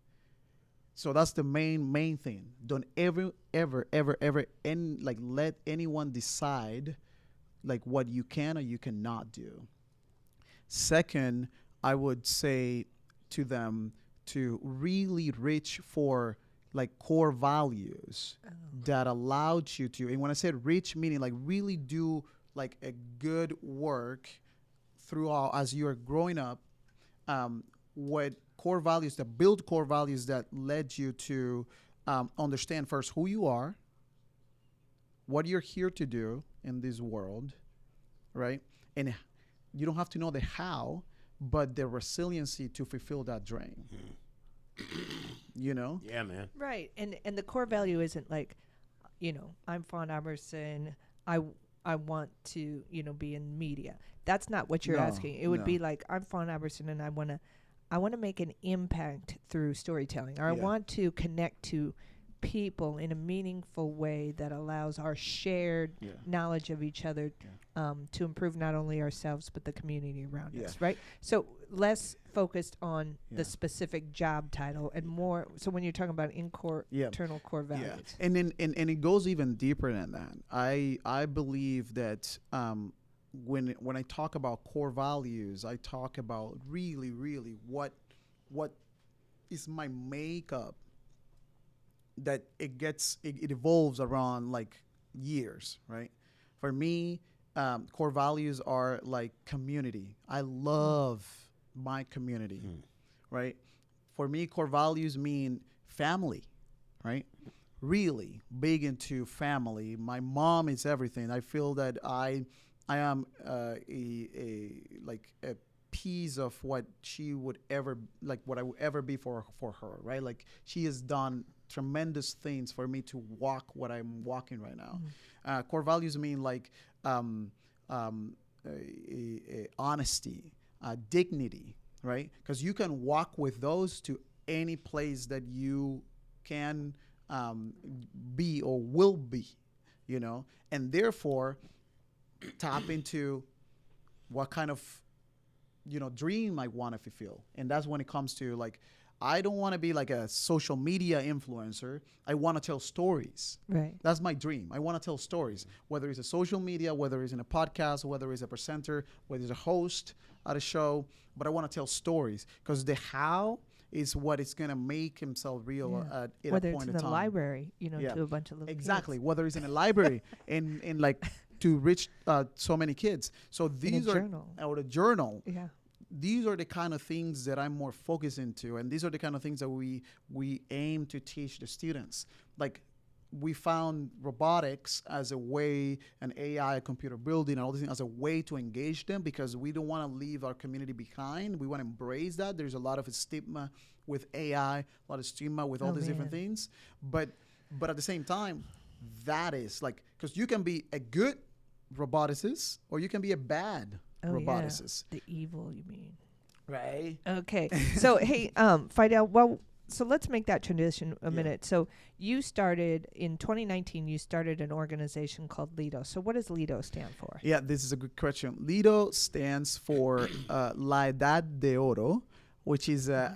So that's the main thing. Don't ever let anyone decide like what you can or you cannot do. Second, I would say to them to really reach for like core values that allowed you to, and when I said rich, meaning like really do like a good work throughout as you're growing up, what core values, that build core values that led you to understand first who you are, what you're here to do in this world, right? And you don't have to know the how, but the resiliency to fulfill that dream. You know? Yeah, man. Right. And the core value isn't like, I'm Fawn Aberson. I want to, be in media. That's not what you're asking. It would be like, I'm Fawn Aberson and I want to make an impact through storytelling. Or I want to connect to people in a meaningful way that allows our shared knowledge of each other to improve not only ourselves but the community around us, right? So less focused on the specific job title and more so when you're talking about internal core values. And then and it goes even deeper than that. I believe that when I talk about core values, I talk about really what is my makeup, that it evolves around like years, right? For me, core values are like community. I love my community, right? For me, core values mean family, right? Really big into family. My mom is everything. I feel that I am a piece of what she would ever, like what I would ever be for her, right? Like she has done tremendous things for me to walk what I'm walking right now. Core values mean like honesty, dignity, right? Because you can walk with those to any place that you can be or will be, and therefore tap into what kind of dream I want to fulfill. And that's when it comes to like, I don't want to be like a social media influencer. I want to tell stories. Right. That's my dream. I want to tell stories, whether it's a social media, whether it's in a podcast, whether it's a presenter, whether it's a host at a show, but I want to tell stories because the how is what is going to make himself real at a point in time. Whether it's in the library, to a bunch of little exactly. kids. Whether it's in a library and like to reach so many kids. So these are journal. Or a journal. Yeah. These are the kind of things that I'm more focused into, and these are the kind of things that we aim to teach the students. Like we found robotics as a way, and AI, computer building, and all these things as a way to engage them because we don't want to leave our community behind. We want to embrace that. There's a lot of stigma with AI, a lot of stigma with all these different things. But at the same time, that is like, because you can be a good roboticist or you can be a bad roboticist. The evil, you mean? Right. Okay. So, hey, Fidel, well, so let's make that transition a minute. So you started in 2019, you started an organization called LEDO. So what does LEDO stand for? Yeah, this is a good question. LEDO stands for La Edad de Oro, which is an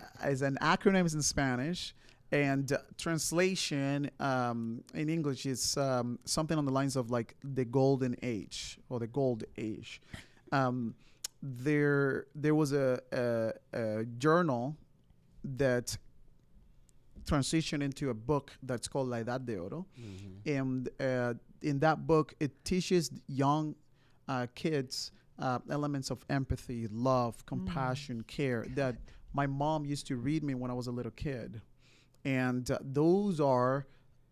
acronym in Spanish. And translation in English is something on the lines of like the golden age or the gold age. There was a journal that transitioned into a book that's called La Edad de Oro. And in that book, it teaches young kids elements of empathy, love, compassion, care that my mom used to read me when I was a little kid. And those are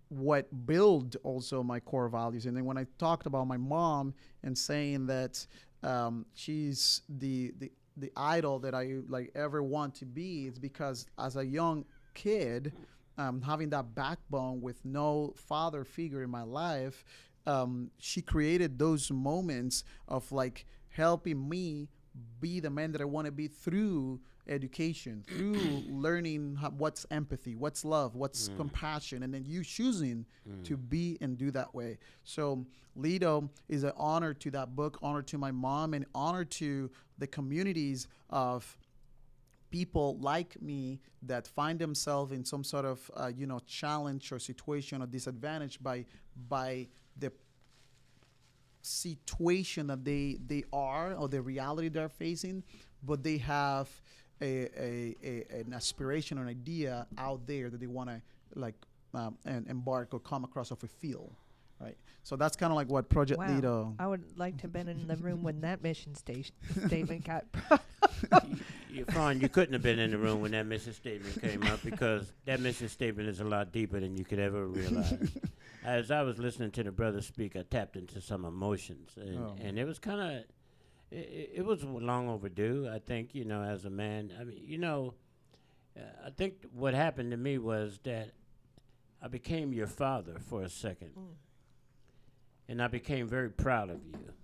what build also my core values. And then when I talked about my mom and saying that she's the idol that I like ever want to be, it's because as a young kid, having that backbone with no father figure in my life, she created those moments of like helping me be the man that I want to be through education, through learning what's empathy, what's love, what's compassion, and then you choosing to be and do that way. So LEDO is an honor to that book, honor to my mom, and honor to the communities of people like me that find themselves in some sort of challenge or situation or disadvantage by the situation that they are or the reality they're facing, but they have an aspiration or an idea out there that they want to like and embark or come across or fulfill, right? So that's kind of like what Project Wow. LEDO. I would like to have been in the room when that mission statement got. Fawn, you couldn't have been in the room when that mission statement came up, because that mission statement is a lot deeper than you could ever realize. As I was listening to the brother speak, I tapped into some emotions, and it was kind of, it was long overdue. I think, as a man, I mean, I think what happened to me was that I became your father for a second, and I became very proud of you.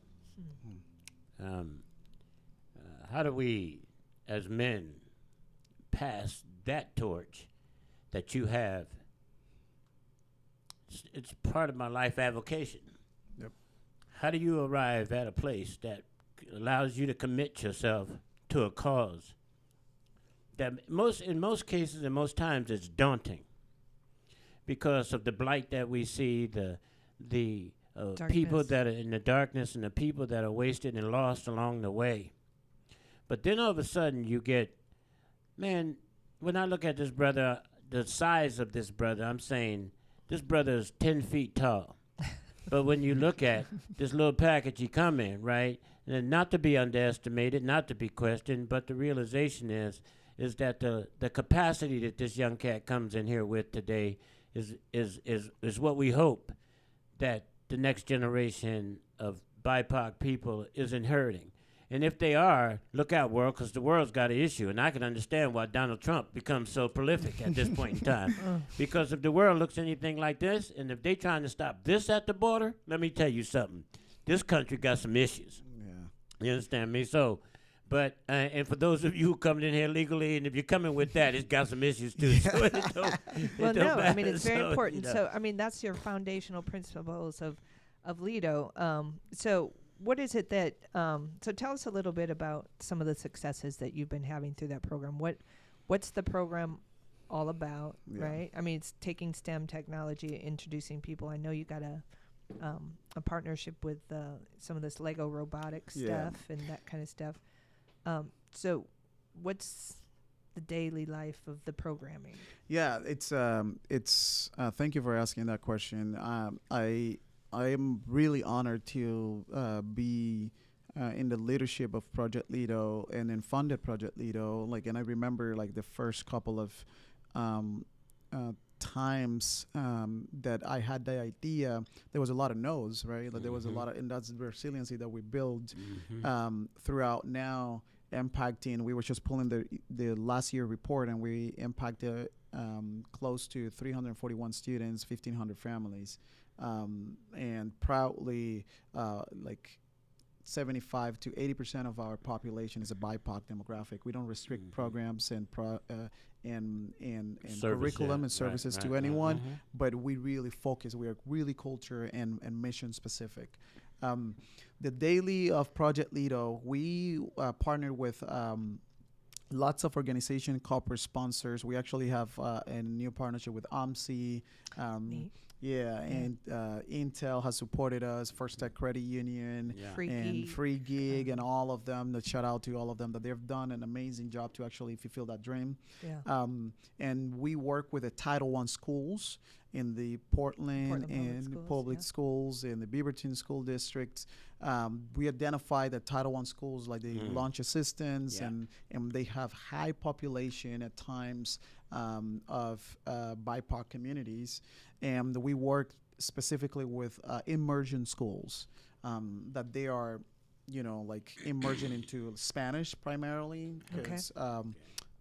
How do we, as men, pass that torch that you have? It's part of my life avocation. Yep. How do you arrive at a place that allows you to commit yourself to a cause that in most cases and most times it's daunting because of the blight that we see, the people that are in the darkness and the people that are wasted and lost along the way. But then all of a sudden you get, man, when I look at this brother, the size of this brother, I'm saying this brother is 10 feet tall. But when you look at this little package he come in, right, and not to be underestimated, not to be questioned, but the realization is that the capacity that this young cat comes in here with today is what we hope that the next generation of BIPOC people is inheriting. And if they are, look out, world, because the world's got an issue. And I can understand why Donald Trump becomes so prolific at this point in time. Because if the world looks anything like this, and if they trying to stop this at the border, let me tell you something. This country got some issues. Yeah. You understand me? So, but, and for those of you who coming in here legally, and if you're coming with that, it's got some issues too. So I mean, it's very important. So, I mean, that's your foundational principles of LEDO. So, what is it that, so tell us a little bit about some of the successes that you've been having through that program. What's the program all about, right? I mean, it's taking STEM technology, introducing people. I know you got a partnership with some of this Lego robotics stuff and that kind of stuff. So what's the daily life of the programming? Yeah, it's thank you for asking that question. I am really honored to be in the leadership of Project LEDO and then funded Project LEDO. And I remember the first couple of times that I had the idea, there was a lot of no's, right? There was a lot of, and that's the resiliency that we build throughout now, impacting. We were just pulling the last year report, and we impacted close to 341 students, 1,500 families. And proudly, 75 to 80% of our population is a BIPOC demographic. We don't restrict programs and curriculum and services to anyone, but we really focus. We are really culture and mission specific. The daily of Project LEDO, we partnered with lots of organization, corporate sponsors. We actually have a new partnership with OMSI. And Intel has supported us, First Tech Credit Union, Free Gig, and all of them. Shout out to all of them that they've done an amazing job to actually fulfill that dream. And we work with the Title I schools in the Portland public schools in the Beaverton School District. We identify the Title I schools like the launch assistants, and they have high population at times of BIPOC communities. And we work specifically with immersion schools that they are, immersion into Spanish primarily, because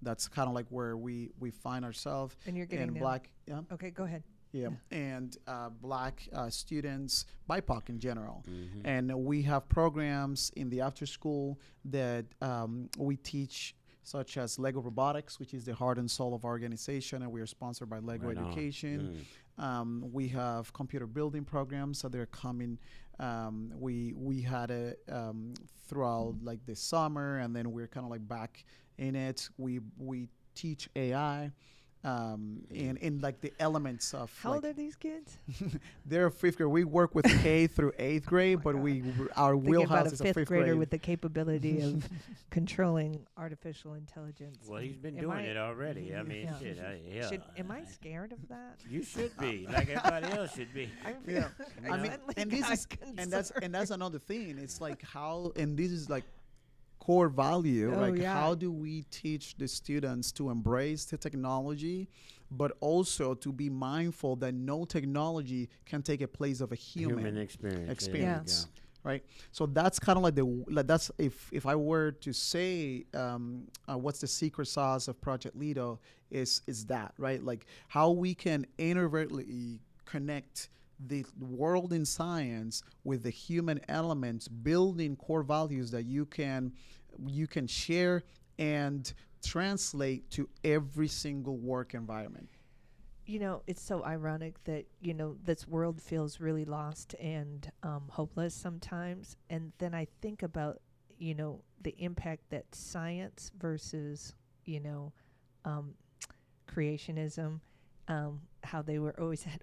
that's kind of where we find ourselves. And you're getting Black. Okay, go ahead. And Black students, BIPOC in general. And we have programs in the after school that we teach, such as Lego Robotics, which is the heart and soul of our organization, and we are sponsored by Lego Education. We have computer building programs, so they're coming. We had it throughout the summer, and then we're kind of back in it. We teach AI. in like the elements of. How like, old are these kids? they're fifth grade. We work with K through eighth grade, but our Thinking wheelhouse about is a a fifth fifth grader grade. with the capability of controlling artificial intelligence. Well, he's been Am doing I- it already. I mean, Yeah. shit. Yeah. Am I scared of that? You should be, like everybody else should be. I'm Yeah. I mean, suddenly and this got is concerned. and that's another thing. It's like how, and this is like core value. Oh, Like yeah. how do we teach the students to embrace the technology, but also to be mindful that no technology can take a place of a Human experience. experience. Right, so that's kind of like that's if I were to say what's the secret sauce of Project LEDO is that, right? Like how we can inadvertently connect the world in science with the human elements, building core values that you can share and translate to every single work environment. You know, it's so ironic that, you know, this world feels really lost and hopeless sometimes. And then I think about, you know, the impact that science versus, you know, creationism, how they were always at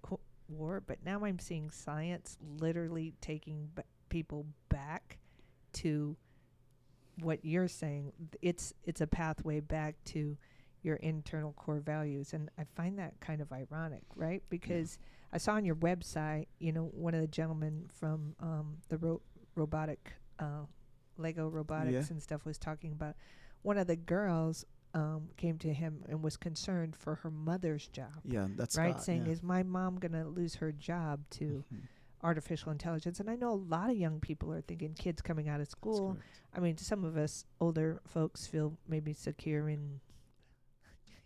war. But now I'm seeing science literally taking people back to what you're saying. It's a pathway back to your internal core values, and I find that kind of ironic, right? Because I saw on your website, you know, one of the gentlemen from the robotic Lego robotics and stuff was talking about one of the girls came to him and was concerned for her mother's job. Yeah, that's right, Scott, saying, yeah. "Is my mom gonna lose her job to artificial intelligence?" And I know a lot of young people are thinking kids coming out of school. I mean, some of us older folks feel maybe secure in.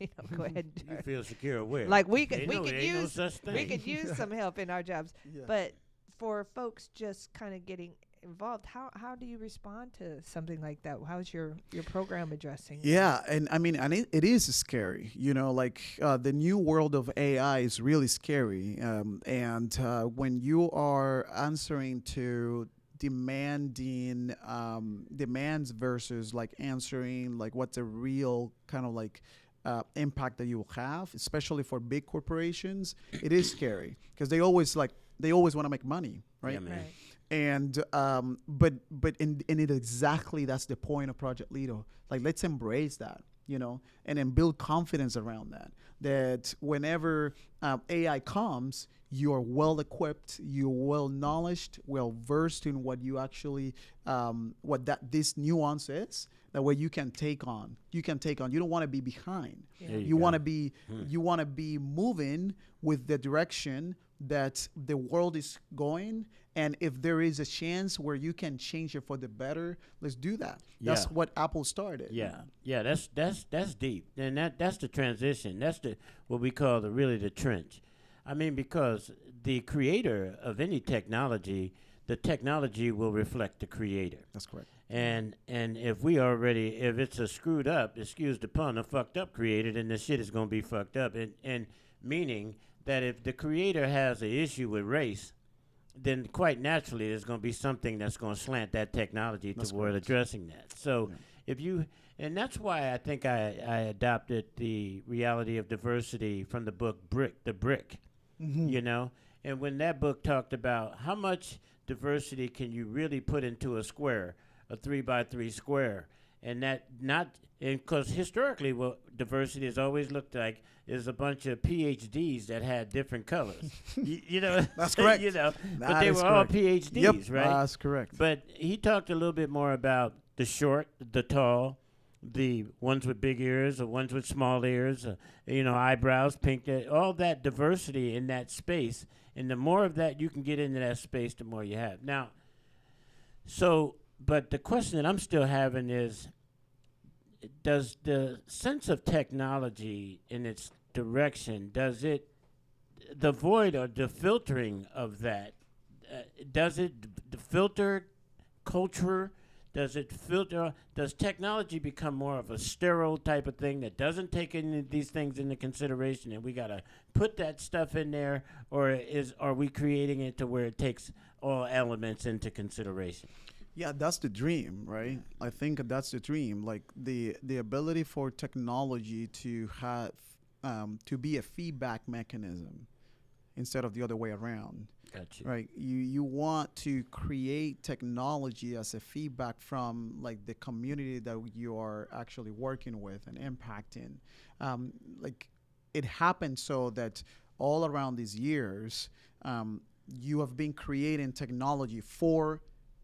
You know, go ahead. You feel secure where? Like we They could know there ain't no such thing. we could use some help in our jobs. Yeah. But for folks just kind of getting involved, how do you respond to something like that? How's your program addressing? Yeah, and I mean, and it is scary. You know, like the new world of AI is really scary. And when you are answering to demanding demands versus like answering like what's a real kind of like impact that you will have, especially for big corporations, it is scary because they always want to make money, right? Yeah, man. Right. And but in it exactly that's the point of Project LEDO. Like let's embrace that, you know, and then build confidence around that. That whenever AI comes, you're well equipped, you're well knowledged, well versed in what you actually what that this nuance is. That way you can take on. You don't want to be behind. Yeah. There You go. want to be you want to be moving with the direction that the world is going, and if there is a chance where you can change it for the better, let's do that. That's Yeah. what Apple started. Yeah, that's deep, and that's the transition. That's what we call the trench. I mean, because the creator of any technology, the technology will reflect the creator. That's correct. And if it's a screwed up, excuse the pun, a fucked up creator, then the shit is gonna be fucked up. And meaning that if the creator has an issue with race, then quite naturally there's going to be something that's going to slant that technology toward addressing that. So and that's why I think I adopted the reality of diversity from the book The Brick, you know? And when that book talked about how much diversity can you really put into a square, a 3x3 square, and that because historically what diversity has always looked like is a bunch of PhDs that had different colors. you know, That's correct. You know, but That they is were all correct. PhDs, right? That's correct. But he talked a little bit more about the short, the tall, the ones with big ears, the ones with small ears, you know, eyebrows, pink, all that diversity in that space. And the more of that you can get into that space, the more you have. Now, but the question that I'm still having is, does the sense of technology in its direction, the void or the filtering of that, does it filter culture? Does technology become more of a sterile type of thing that doesn't take any of these things into consideration, and we got to put that stuff in there, or are we creating it to where it takes all elements into consideration? Yeah, that's the dream, right? I think that's the dream. Like the ability for technology to have to be a feedback mechanism instead of the other way around. Gotcha. Right. You want to create technology as a feedback from like the community that you are actually working with and impacting. Like it happened so that all around these years, you have been creating technology for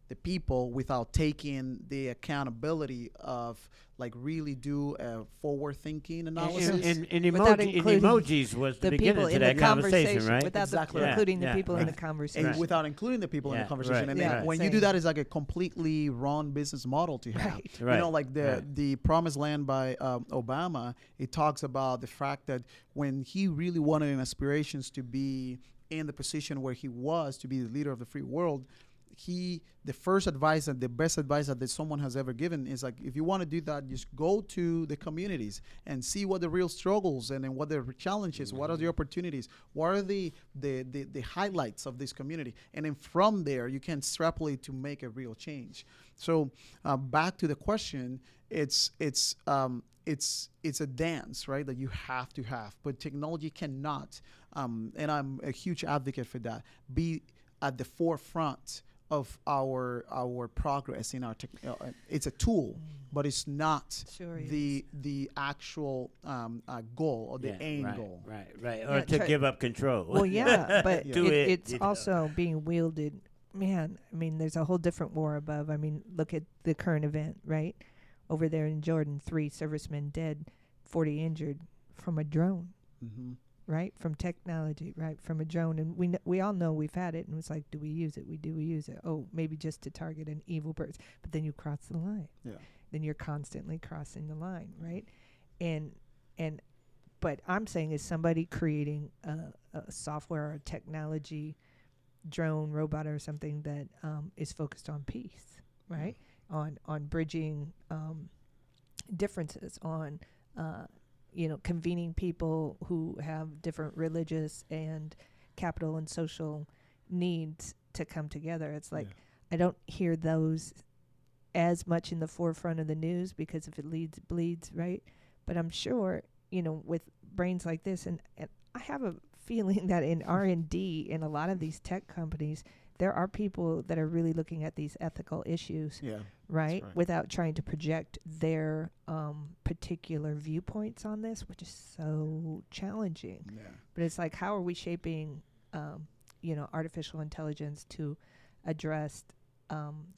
the people without taking the accountability of like really do a forward thinking analysis. And Without emojis was the beginning to that conversation, right? Without Exactly. including the Yeah, people in right. the conversation. And without including the people in Yeah, the conversation. right, And yeah, then when you same. do that, it's like a completely wrong business model to have. Right. Right. You know, like Right. the Promised Land by Obama, it talks about the fact that when he really wanted and aspirations to be in the position where he was, to be the leader of the free world, the first advice and the best advice that someone has ever given is like, if you want to do that, just go to the communities and see what the real struggles and then what the challenges, what are the opportunities, what are the highlights of this community, and then from there you can extrapolate to make a real change. So back to the question, it's a dance, right, that you have to have, but technology cannot, and I'm a huge advocate for that, be at the forefront of our progress in our it's a tool, but it's not the actual goal or the end goal. Right. Or to give up control. Well, yeah, but it's you also being wielded. Man, I mean, there's a whole different war above. I mean, look at the current event, right? Over there in Jordan, 3 servicemen dead, 40 injured from a drone. Mm-hmm. Right, from technology, right, from a drone, and we all know we've had it, and it's like, do we use it? We use it. Oh, maybe just to target an evil person, but then you cross the line. Yeah. Then you're constantly crossing the line, right? But I'm saying, is somebody creating a software or a technology, drone, robot, or something that is focused on peace, right? On bridging differences, on convening people who have different religious and capital and social needs to come together. It's like, I don't hear those as much in the forefront of the news, because if it leads, it bleeds, right? But I'm sure, with brains like this, and I have a feeling that in R&D in a lot of these tech companies, there are people that are really looking at these ethical issues, right? Without trying to project their particular viewpoints on this, which is so challenging. Yeah. But it's like, how are we shaping, artificial intelligence to address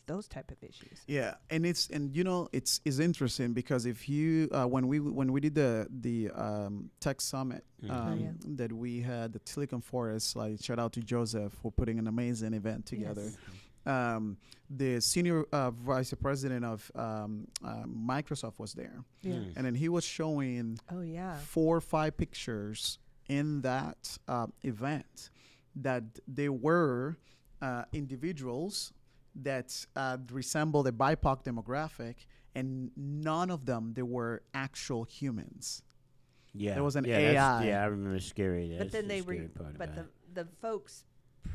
those type of issues? Yeah, and it's interesting, because if you when we did the tech summit that we had at Silicon Forest, like shout out to Joseph for putting an amazing event together. Yes. The senior vice president of Microsoft was there, and then he was showing 4 or 5 pictures in that event that they were individuals that resemble the BIPOC demographic, and none of them, they were actual humans. Yeah, there was an AI. Yeah, I remember scary. But then but the folks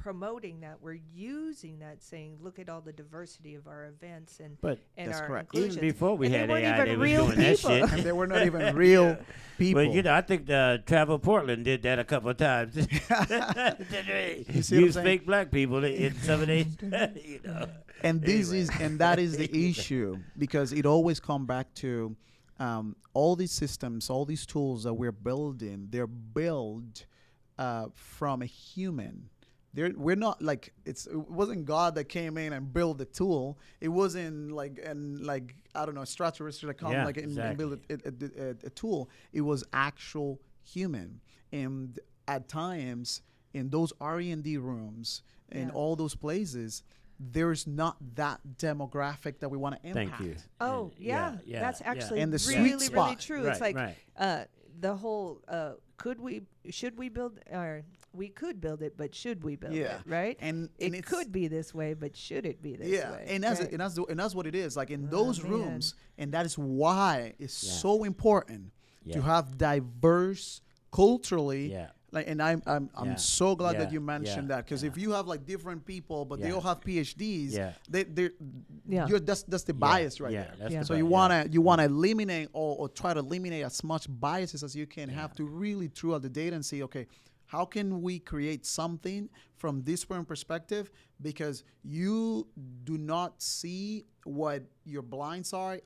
promoting that were using that, saying, "Look at all the diversity of our events and that's our correct. inclusions." Even before we had AI, they were real doing that people. shit. And they were not even real people. But I think Travel Portland did that a couple of times. Use fake black people in some of these, And that is the issue, because it always comes back to all these systems, all these tools that we're building. They're built from a human. We're not like it wasn't God that came in and built the tool. It wasn't like I don't know, extraterrestrial that come and build a tool. It was actual human. And at times in those R&D rooms and all those places, there's not that demographic that we want to impact. Thank you. Oh that's actually and the really, sweet spot. really true. Right, it's like the whole should we build, or we could build it, but should we build it, right? And it could be this way, but should it be this way? And that's what it is. Like in those rooms, and that is why it's so important to have diverse, culturally Like, and I'm so glad that you mentioned that, because if you have like different people, but they all have PhDs, that's the bias right there. So you wanna eliminate or try to eliminate as much biases as you can. Have to really throw out the data and see, okay, how can we create something from this point perspective? Because you do not see what your blinds are,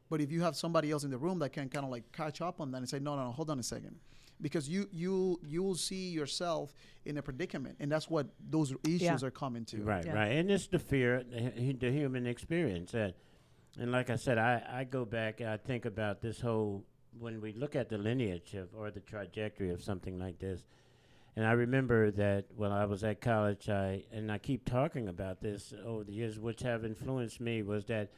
but if you have somebody else in the room that can kind of like catch up on that and say, no, hold on a second. Because you will see yourself in a predicament, and that's what those issues are coming to. Right, and it's the fear, the human experience. And like I said, I go back and I think about this whole, when we look at the lineage or the trajectory of something like this. And I remember that when I was at college, I keep talking about this over the years, which have influenced me, was that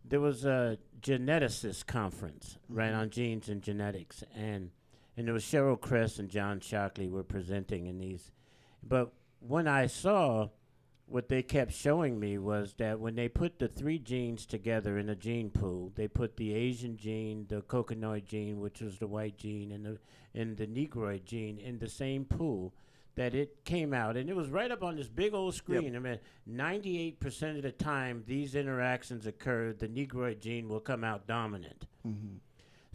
there was a geneticist conference, right, on genes and genetics. And there was Cheryl Kress and John Shockley were presenting in these. But when I saw, what they kept showing me was that when they put the 3 genes together in a gene pool, they put the Asian gene, the cocanoid gene, which was the white gene, and the negroid gene in the same pool, that it came out. And it was right up on this big old screen. I mean, 98% of the time these interactions occur, the negroid gene will come out dominant.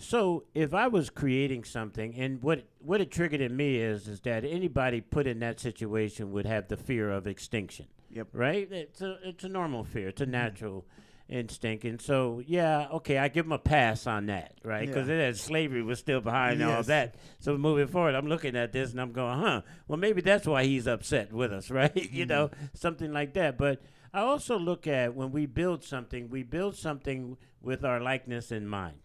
So if I was creating something, and what it triggered in me is that anybody put in that situation would have the fear of extinction. Right? It's a normal fear. It's a natural instinct. And so, I give them a pass on that, right? Because slavery was still behind all that. So moving forward, I'm looking at this and I'm going, well, maybe that's why he's upset with us, right? You know, something like that. But I also look at when we build something with our likeness in mind.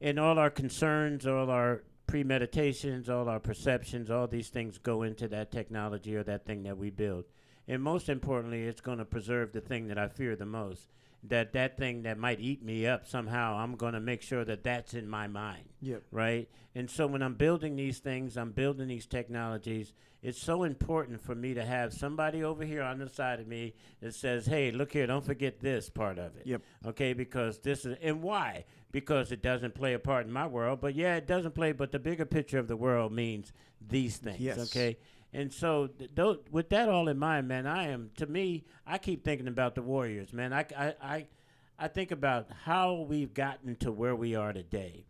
And all our concerns, all our premeditations, all our perceptions, all these things go into that technology or that thing that we build. And most importantly, it's going to preserve the thing that I fear the most, that thing that might eat me up somehow. I'm going to make sure that that's in my mind, right? And so when I'm building these things, I'm building these technologies, it's so important for me to have somebody over here on the side of me that says, hey, look here, don't forget this part of it, okay? Because this is, and why? Because it doesn't play a part in my world, but it doesn't play, but the bigger picture of the world means these things, okay? And so with that all in mind, man, I keep thinking about the Warriors, man. I think about how we've gotten to where we are today.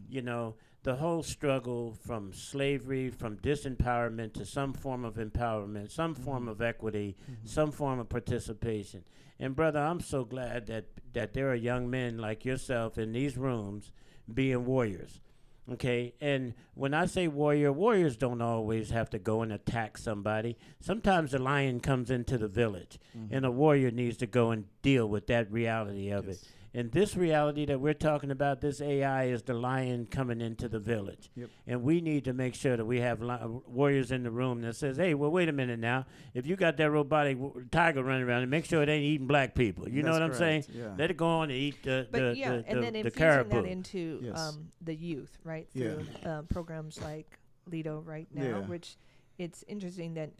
You know, the whole struggle from slavery, from disempowerment to some form of empowerment, some form of equity, some form of participation. And, brother, I'm so glad that there are young men like yourself in these rooms being warriors. Okay, and when I say warriors don't always have to go and attack somebody. Sometimes the lion comes into the village, and a warrior needs to go and deal with that reality of it. And this reality that we're talking about, this AI, is the lion coming into the village. And we need to make sure that we have warriors in the room that says, hey, well, wait a minute now. If you got that robotic tiger running around, and make sure it ain't eating black people. You know what I'm saying? Let it go on and eat the caribou. And then infusing that into the youth, right? Through programs like LEDO right now, which it's interesting that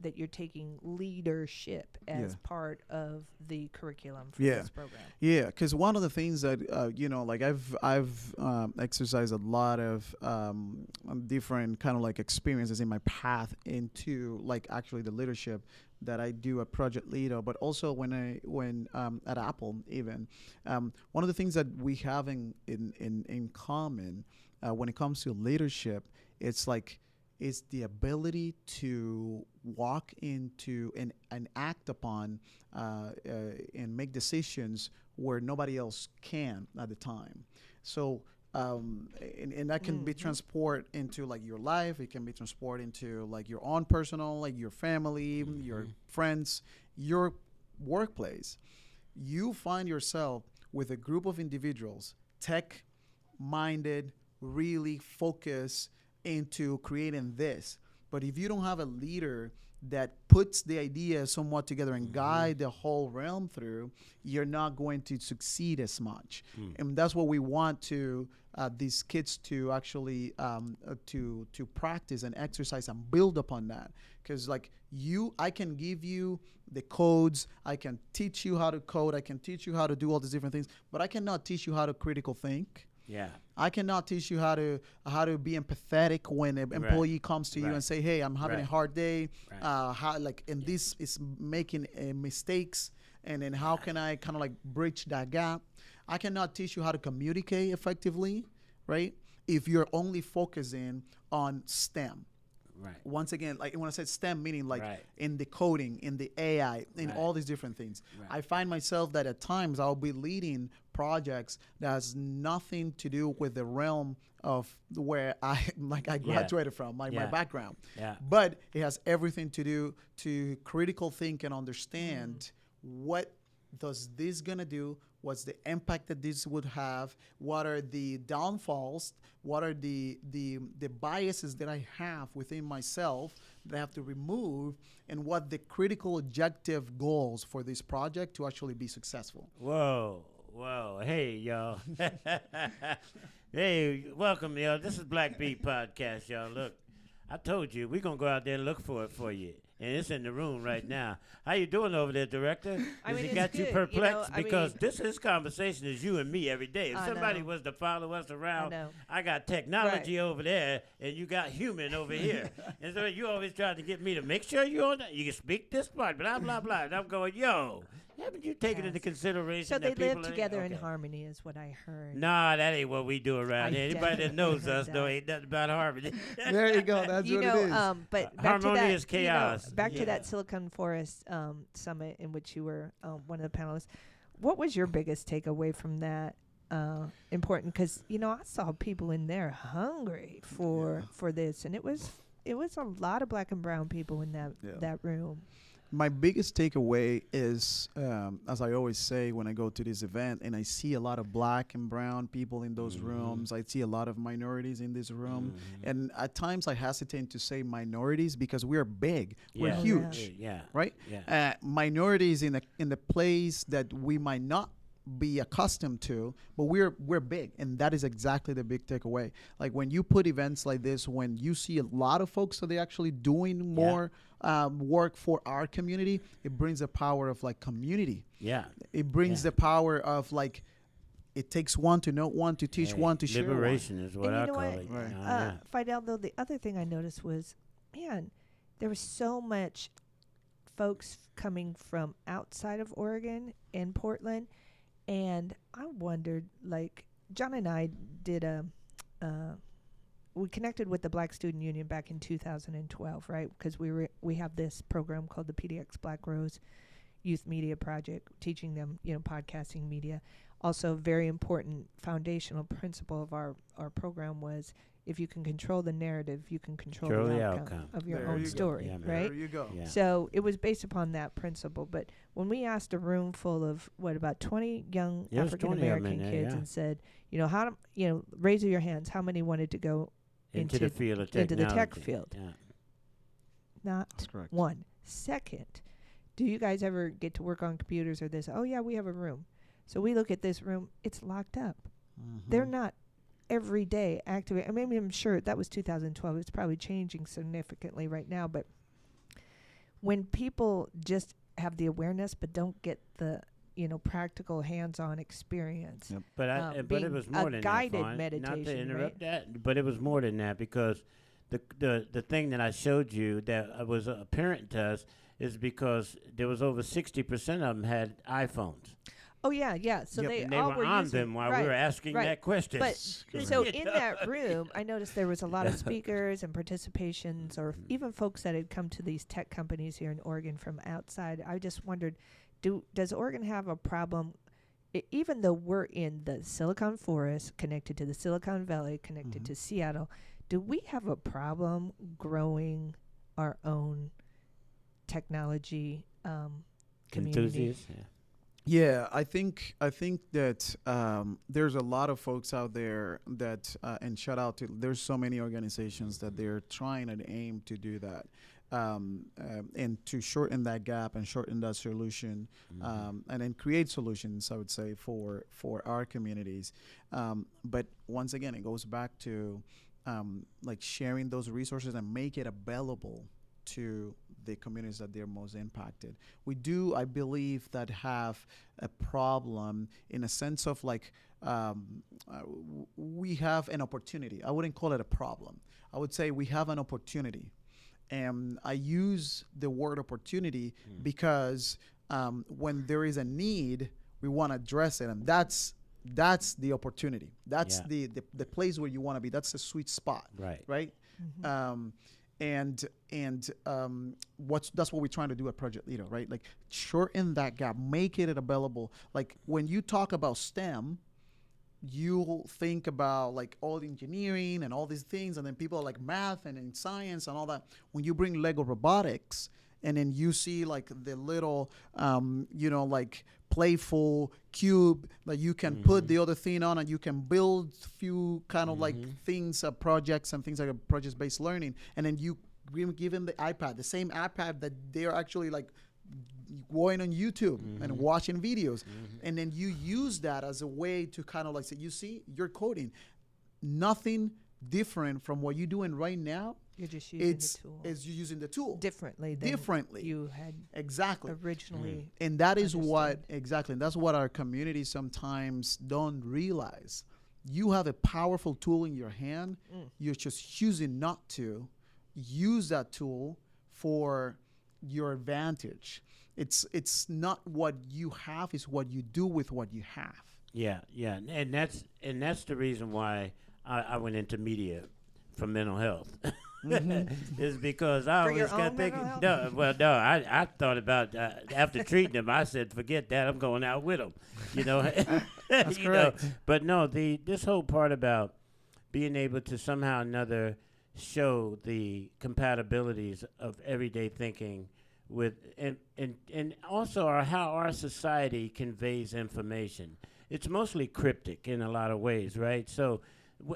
that you're taking leadership as part of the curriculum for this program. Yeah, because one of the things that like I've exercised a lot of different kind of like experiences in my path into like actually the leadership that I do at Project LEDO, but also when at Apple even. One of the things that we have in common when it comes to leadership, it's the ability to walk into and act upon and make decisions where nobody else can at the time. So and that can be transported into like your life. It can be transported into like your own personal, like your family, your friends, your workplace. You find yourself with a group of individuals, tech-minded, really focused into creating this. But if you don't have a leader that puts the idea somewhat together and guide the whole realm through, you're not going to succeed as much. And that's what we want to these kids to actually to practice and exercise and build upon that. Because like I can give you the codes, I can teach you how to code, I can teach you how to do all these different things, but I cannot teach you how to critical think. Yeah. I cannot teach you how to be empathetic when an employee comes to you and say, "Hey, I'm having a hard day. How this is making mistakes, and then how can I kind of like bridge that gap?" I cannot teach you how to communicate effectively, right? If you're only focusing on STEM. Right. Once again, like when I said STEM, meaning like in the coding, in the AI, in all these different things. I find myself that at times I'll be leading projects that has nothing to do with the realm of where I graduated from, my background. Yeah. But it has everything to do to critical think and understand what does this gonna do? What's the impact that this would have? What are the downfalls? What are the biases that I have within myself that I have to remove? And what the critical objective goals for this project to actually be successful? Whoa. Hey, y'all. Hey, welcome, y'all. This is Black Beat Podcast, y'all. Look, I told you, we're going to go out there and look for it for you. And it's in the room right now. How you doing over there, Director? I mean, it got you perplexed? You know, because this conversation is you and me every day. If somebody was to follow us around, I got technology over there, and you got human over here. And so you always try to get me to make sure you're on that. You can speak this part, blah, blah, blah. And I'm going, yo, haven't you taken into consiration so that they live together in harmony is what I heard. Nah, that ain't what we do around here. Anybody that knows us know ain't nothing about harmony. There you go. That's what it is. But harmonious chaos. Back to that Silicon Forest summit in which you were one of the panelists. What was your biggest takeaway from that? Important because I saw people in there hungry for this, and it was a lot of black and brown people in that room. My biggest takeaway is, as I always say when I go to this event, and I see a lot of black and brown people in those rooms. I see a lot of minorities in this room. And at times I hesitate to say minorities because we're big. We're huge. Right? Yeah. Minorities in the place that we might not be accustomed to, but we're big, and that is exactly the big takeaway. Like when you put events like this, when you see a lot of folks that they actually doing more work for our community, it brings the power of like community. Yeah, it brings the power of like it takes one to know one to teach one to share. Liberation is what I call it. Right. Fidel, though, the other thing I noticed was, man, there was so much folks coming from outside of Oregon and Portland. And I wondered, like, John and I did we connected with the Black Student Union back in 2012, right? Because we have this program called the PDX Black Rose Youth Media Project, teaching them, podcasting media. Also, very important foundational principle of our program was if you can control the narrative, you can control the outcome of your own story, right? There you go. Yeah. So it was based upon that principle. But when we asked a room full of about 20 young African American kids and said, how to, raise your hands, how many wanted to go into the field of technology, into the tech field? Yeah. Not one. Second, do you guys ever get to work on computers or this? Oh yeah, we have a room. So we look at this room, it's locked up. They're not every day activate. I mean, I'm sure that was 2012. It's probably changing significantly right now. But when people just have the awareness but don't get the practical hands-on experience, but it was more than guided that, meditation. Not to interrupt that, but it was more than that because the thing that I showed you that was apparent to us is because there was over 60% of them had iPhones. Oh yeah. So they all were on them while we were asking that question. But so in that room, I noticed there was a lot of speakers and participations, or even folks that had come to these tech companies here in Oregon from outside. I just wondered, does Oregon have a problem? Even though we're in the Silicon Forest, connected to the Silicon Valley, connected to Seattle, do we have a problem growing our own technology community? Enthusiasts, Yeah, I think that there's a lot of folks out there that, and shout out to, there's so many organizations that they're trying and aim to do that, and to shorten that gap and shorten that solution, and then create solutions, I would say, for our communities. But once again, it goes back to like sharing those resources and make it available to the communities that they're most impacted. We do, I believe, that have a problem in a sense of like we have an opportunity. I wouldn't call it a problem. I would say we have an opportunity. And I use the word opportunity because when there is a need, we want to address it. And that's the opportunity. That's the place where you want to be. That's the sweet spot. Right. Mm-hmm. That's what we're trying to do at Project LEDO, right? Like shorten that gap, make it available. Like when you talk about STEM, you'll think about like all the engineering and all these things, and then people are like math and in science and all that. When you bring Lego robotics, and then you see like the little, like playful cube that you can put the other thing on, and you can build few kind of like things, projects and things like a project-based learning. And then you give them the iPad, the same iPad that they're actually like going on YouTube and watching videos. And then you use that as a way to kind of like say, you see, you're coding. Nothing different from what you're doing right now. You're just using the tool. It's you using the tool differently than you had originally. And that is and that's what our community sometimes don't realize. You have a powerful tool in your hand. You're just choosing not to use that tool for your advantage. It's not what you have, it's what you do with what you have. Yeah, and that's the reason why I went into media for mental health. Is because I always got thinking. I thought about after treating him, I said, forget that, I'm going out with him. That's correct. But no, this whole part about being able to somehow or another show the compatibilities of everyday thinking with and also how our society conveys information. It's mostly cryptic in a lot of ways, right? So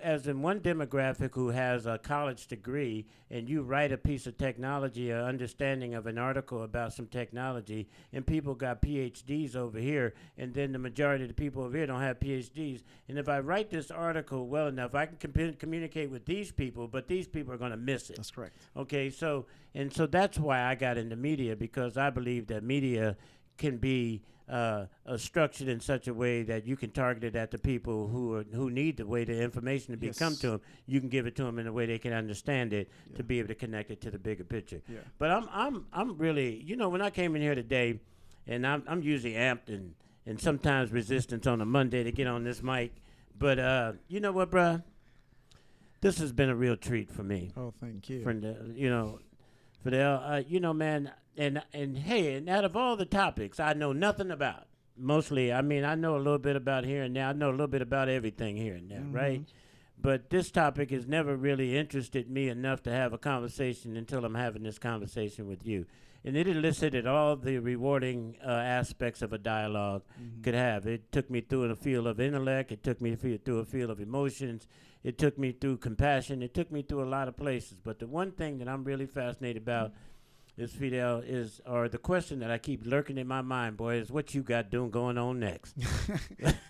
as in one demographic who has a college degree and you write a piece of technology, an understanding of an article about some technology, and people got PhDs over here, and then the majority of the people over here don't have PhDs. And if I write this article well enough, I can communicate with these people, but these people are going to miss it. That's correct. Okay, so that's why I got into media, because I believe that media can be structured in such a way that you can target it at the people who need the way the information to become to them. You can give it to them in a way they can understand it to be able to connect it to the bigger picture. Yeah. But I'm really, when I came in here today, and I'm usually amped and sometimes resistance on a Monday to get on this mic. But you know what, bruh? This has been a real treat for me. Oh, thank you. Fidel, man. And hey, and out of all the topics I know nothing about, mostly, I know a little bit about here and there. I know a little bit about everything here and there, right? But this topic has never really interested me enough to have a conversation until I'm having this conversation with you. And it elicited all the rewarding aspects of a dialogue could have. It took me through a field of intellect. It took me through a field of emotions. It took me through compassion. It took me through a lot of places. But the one thing that I'm really fascinated about is, Fidel, or the question that I keep lurking in my mind, boy, is what you got going on next.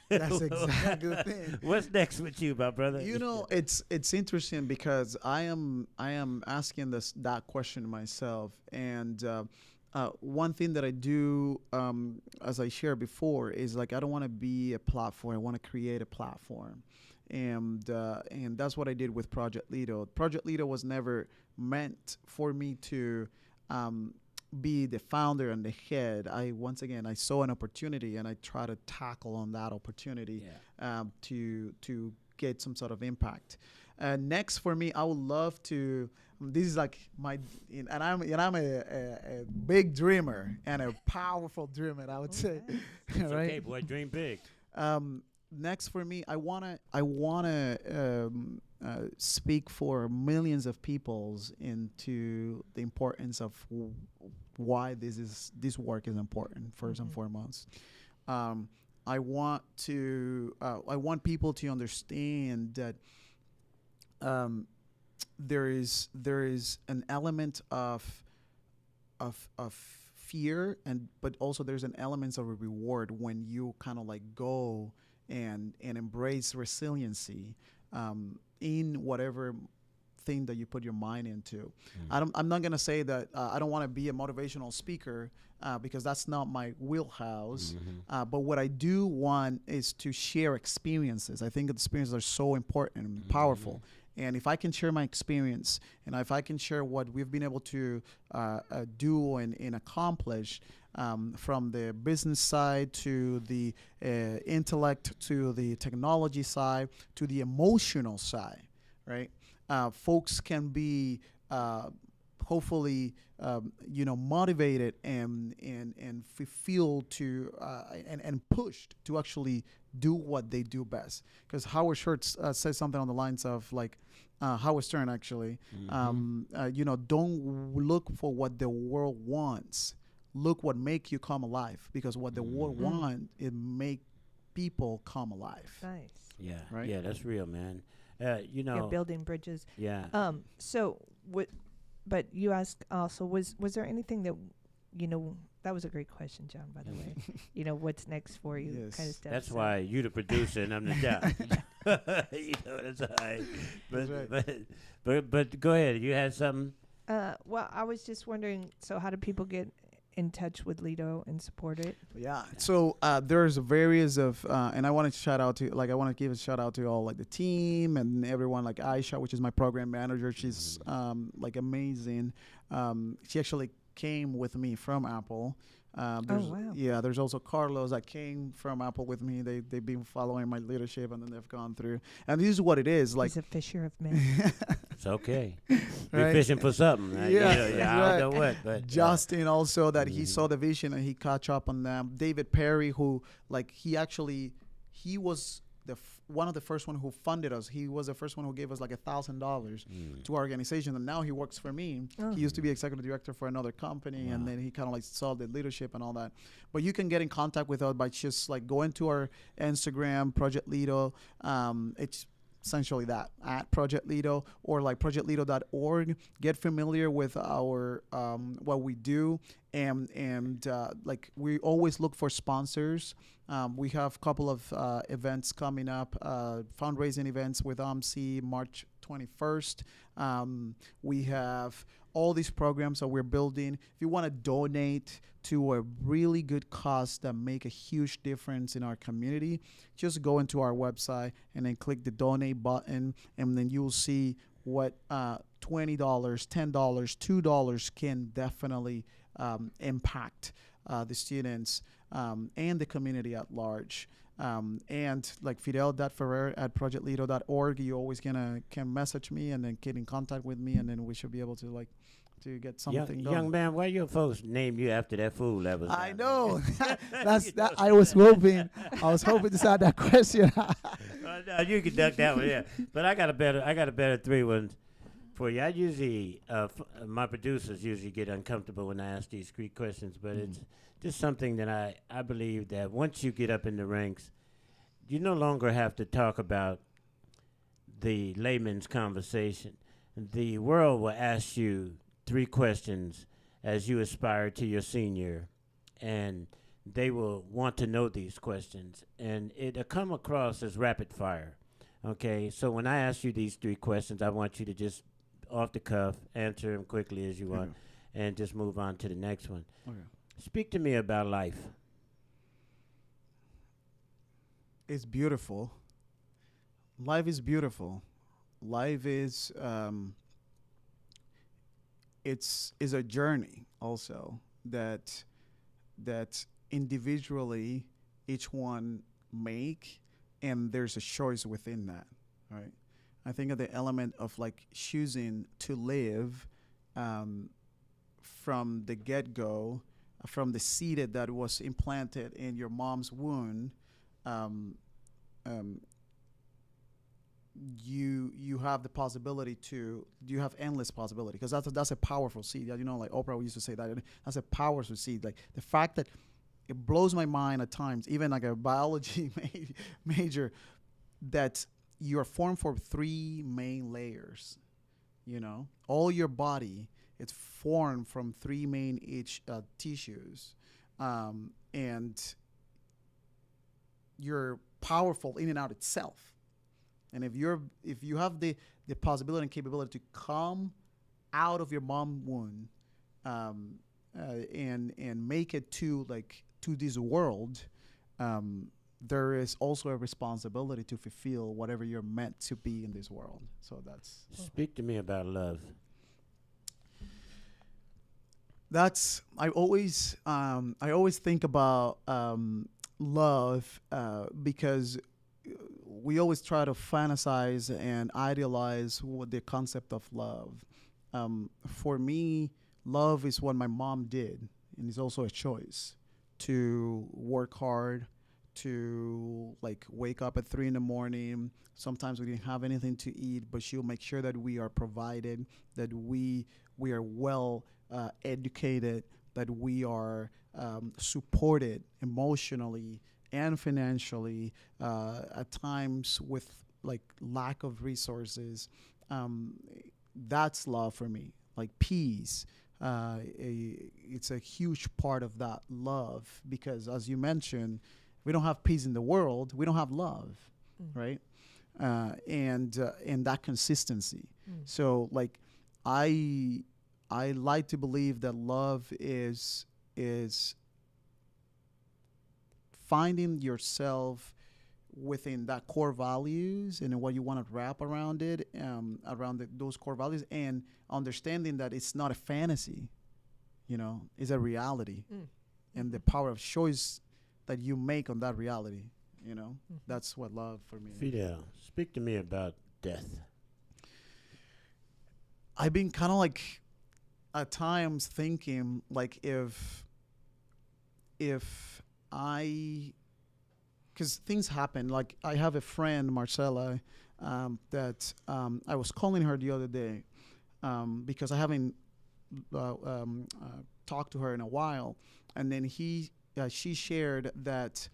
That's exactly the thing. What's next with you, my brother? It's interesting because I am asking that question myself, and one thing that I do, as I shared before, is like I don't want to be a platform. I want to create a platform. And that's what I did with Project LEDO. Project LEDO was never meant for me to be the founder and the head. I saw an opportunity and I try to tackle on that opportunity to get some sort of impact. Next for me, I would love to. This is like and I'm a big dreamer and a powerful dreamer, I would say. It's right? Okay, boy, dream big. Next for me, I wanna speak for millions of peoples into the importance of why this work is important first and foremost. I want people to understand that there is an element of fear, but also there's an element of a reward when you kind of like go and embrace resiliency in whatever thing that you put your mind into. I'm not gonna say that I don't want to be a motivational speaker because that's not my wheelhouse. But what I do want is to share experiences. I think experiences are so important and powerful. And if I can share my experience, and if I can share what we've been able to do and accomplish, from the business side to the intellect to the technology side to the emotional side, right? Folks can be hopefully motivated and feel to and pushed to actually do what they do best. Because Howard Schultz says something on the lines of like Howard Stern actually, don't look for what the world wants. Look what make you come alive, because what the world want, it make people come alive. Nice. Yeah, right? Yeah, that's real, man. Building bridges. Yeah. So what? But you asked also, was there anything that, that was a great question, John, by the way. What's next for you? Yes. Kind of stuff. That's why you the producer and I'm the job. That's all right. But go ahead. You had something. Well, I was just wondering. So, how do people get in touch with LEDO and support it? Yeah. So there's various of, and I want to give a shout out to all like the team and everyone, like Aisha, which is my program manager. She's amazing. She actually came with me from Apple. Wow. Yeah, there's also Carlos that came from Apple with me. They've been following my leadership, and then they've gone through. And this is what it is. Like, he's a fisher of men. It's okay. Right? You're fishing for something. Right? I don't know what. But Justin also, that he saw the vision and he caught up on them. David Perry, who he was one of the first one who funded us. He was the first one who gave us like $1,000 to our organization, and now he works for me. He used to be executive director for another company, and then he kind of like saw the leadership and all that. But you can get in contact with us by just like going to our Instagram, Project LEDO. It's essentially that, at Project LEDO, or like projectledo.org. Get familiar with our what we do, and like we always look for sponsors. We have a couple of events coming up, fundraising events with OMC March 21st. We have all these programs that we're building. If you want to donate to a really good cause that make a huge difference in our community, just go into our website and then click the donate button, and then you'll see what $20, $10, $2 can definitely impact the students and the community at large. And like Fidel.Ferrer at projectledo.org, you always can message me and then get in contact with me, and then we should be able to get something done. Young man, why your folks named you after that fool that was? I know. I was hoping to start that question. No, you can duck that one, yeah. But I got a better three ones for you. I usually, my producers usually get uncomfortable when I ask these three questions, but it's just something that I believe that once you get up in the ranks, you no longer have to talk about the layman's conversation. The world will ask you three questions as you aspire to your senior, and they will want to know these questions, and it'll come across as rapid fire. Okay, so when I ask you these three questions, I want you to just off the cuff answer them quickly as you want, and just move on to the next one. Okay. Speak to me about life. It's beautiful. Life is beautiful. Life is is a journey also that individually each one make, and there's a choice within that, right? I think of the element of like choosing to live from the get-go, from the seed that was implanted in your mom's womb. You have the possibility you have endless possibility, because that's a powerful seed. Like Oprah used to say that. That's a powerful seed. Like the fact that it blows my mind at times, even like a biology major, that you're formed for three main layers. All your body, it's formed from three main tissues, and you're powerful in and out itself. And if you have the possibility and capability to come out of your mom womb, and make it to this world, there is also a responsibility to fulfill whatever you're meant to be in this world. So that's. Speak to me about love. I always think about love because we always try to fantasize and idealize what the concept of love. For me, love is what my mom did, and it's also a choice to work hard, to wake up at 3 a.m. Sometimes we didn't have anything to eat, but she'll make sure that we are provided, that we are well educated, that we are supported emotionally and financially, at times with lack of resources. That's love for me. Peace. It's a huge part of that love, because as you mentioned, we don't have peace in the world, we don't have love, right? And that consistency. So I like to believe that love is finding yourself within that core values and what you want to wrap around it, those core values, and understanding that it's not a fantasy, it's a reality, and the power of choice that you make on that reality, that's what love for me is. Fidel, speak to me about death. I've been kind of at times thinking if I, because things happen. I have a friend, Marcella, that I was calling her the other day because I haven't talked to her in a while, and then she shared that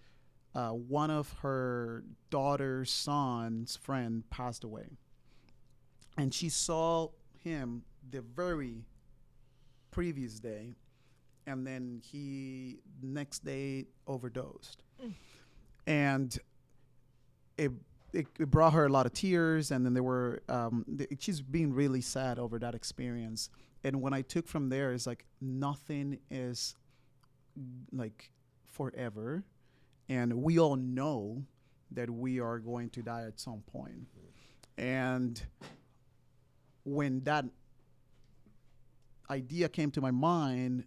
one of her daughter's son's friend passed away, and she saw him the very previous day, and then he next day overdosed. And it brought her a lot of tears, and then she's being really sad over that experience. And when I took from there is nothing is forever, and we all know that we are going to die at some point. And when that idea came to my mind,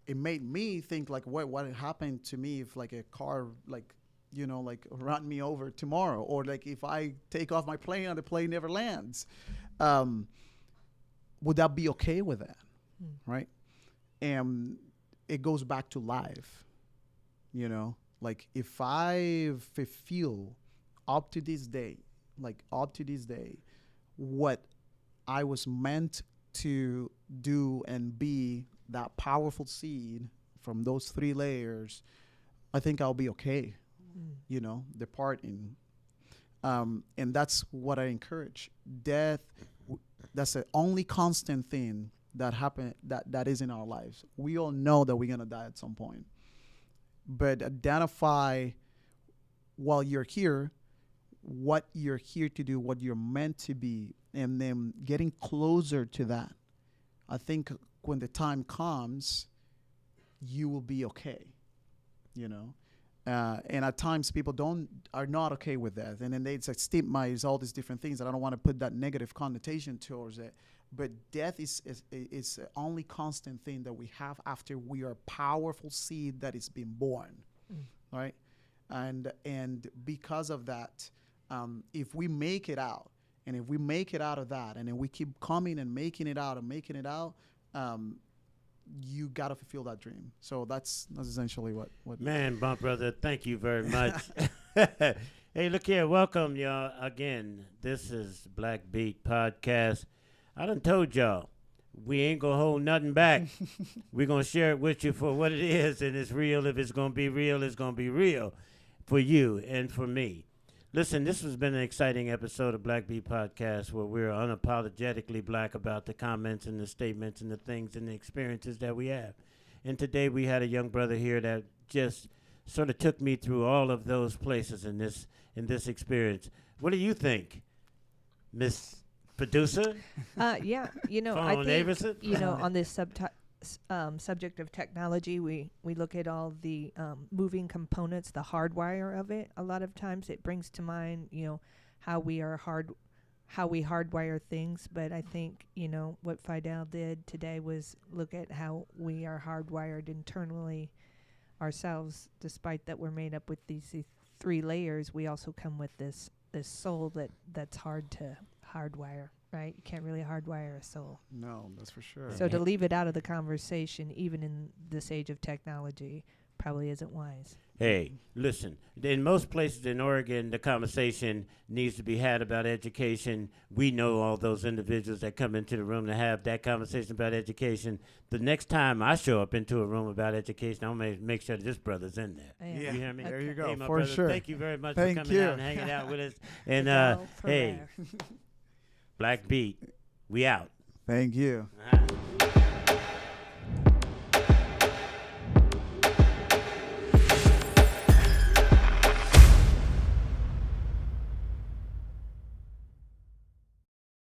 it made me think what happened to me if a car run me over tomorrow, or if I take off my plane and the plane never lands, would that be okay with that? Right? And it goes back to life, if I feel up to this day what I was meant to do and be, that powerful seed from those 3 layers, I think I'll be okay, departing. And that's what I encourage. Death, that's the only constant thing that is in our lives. We all know that we're going to die at some point. But identify while you're here, what you're here to do, what you're meant to be, and then getting closer to that. I think when the time comes, you will be okay, and at times people are not okay with that, and then they stigmatize all these different things, and I don't want to put that negative connotation towards it. But death is the only constant thing that we have after we are a powerful seed that is being born, right? And because of that, if we make it out, and if we make it out of that, and then we keep coming and making it out, you got to fulfill that dream. So that's essentially what. Man, Bump Brother, thank you very much. Hey, look here. Welcome, y'all. Again, this is Black Beat Podcast. I done told y'all, we ain't going to hold nothing back. We're going to share it with you for what it is, and it's real. If it's going to be real, it's going to be real for you and for me. Listen, this has been an exciting episode of Black Beat Podcast, where we're unapologetically black about the comments and the statements and the things and the experiences that we have. And today we had a young brother here that just sort of took me through all of those places in this experience. What do you think, Miss Producer? Yeah, you know, Fawn I think Aberson? you know on this subject of technology, we look at all the moving components, the hardwire of it. A lot of times, it brings to mind, you know, how we hardwire things. But I think, you know, what Fidel did today was look at how we are hardwired internally ourselves. Despite that we're made up with these 3 layers, we also come with this soul that's hard to hardwire, right? You can't really hardwire a soul. No, that's for sure. So to leave it out of the conversation, even in this age of technology, probably isn't wise. Hey, listen, in most places in Oregon, the conversation needs to be had about education. We know all those individuals that come into the room to have that conversation about education. The next time I show up into a room about education, I'm going to make sure that this brother's in there. Yeah. You hear me? There you go. Hey, my For brothers, sure. thank you very much Thank for coming you. out and hanging out with us. And, Fidel hey, Ferrer. Black Beat, we out. Thank you. Uh-huh.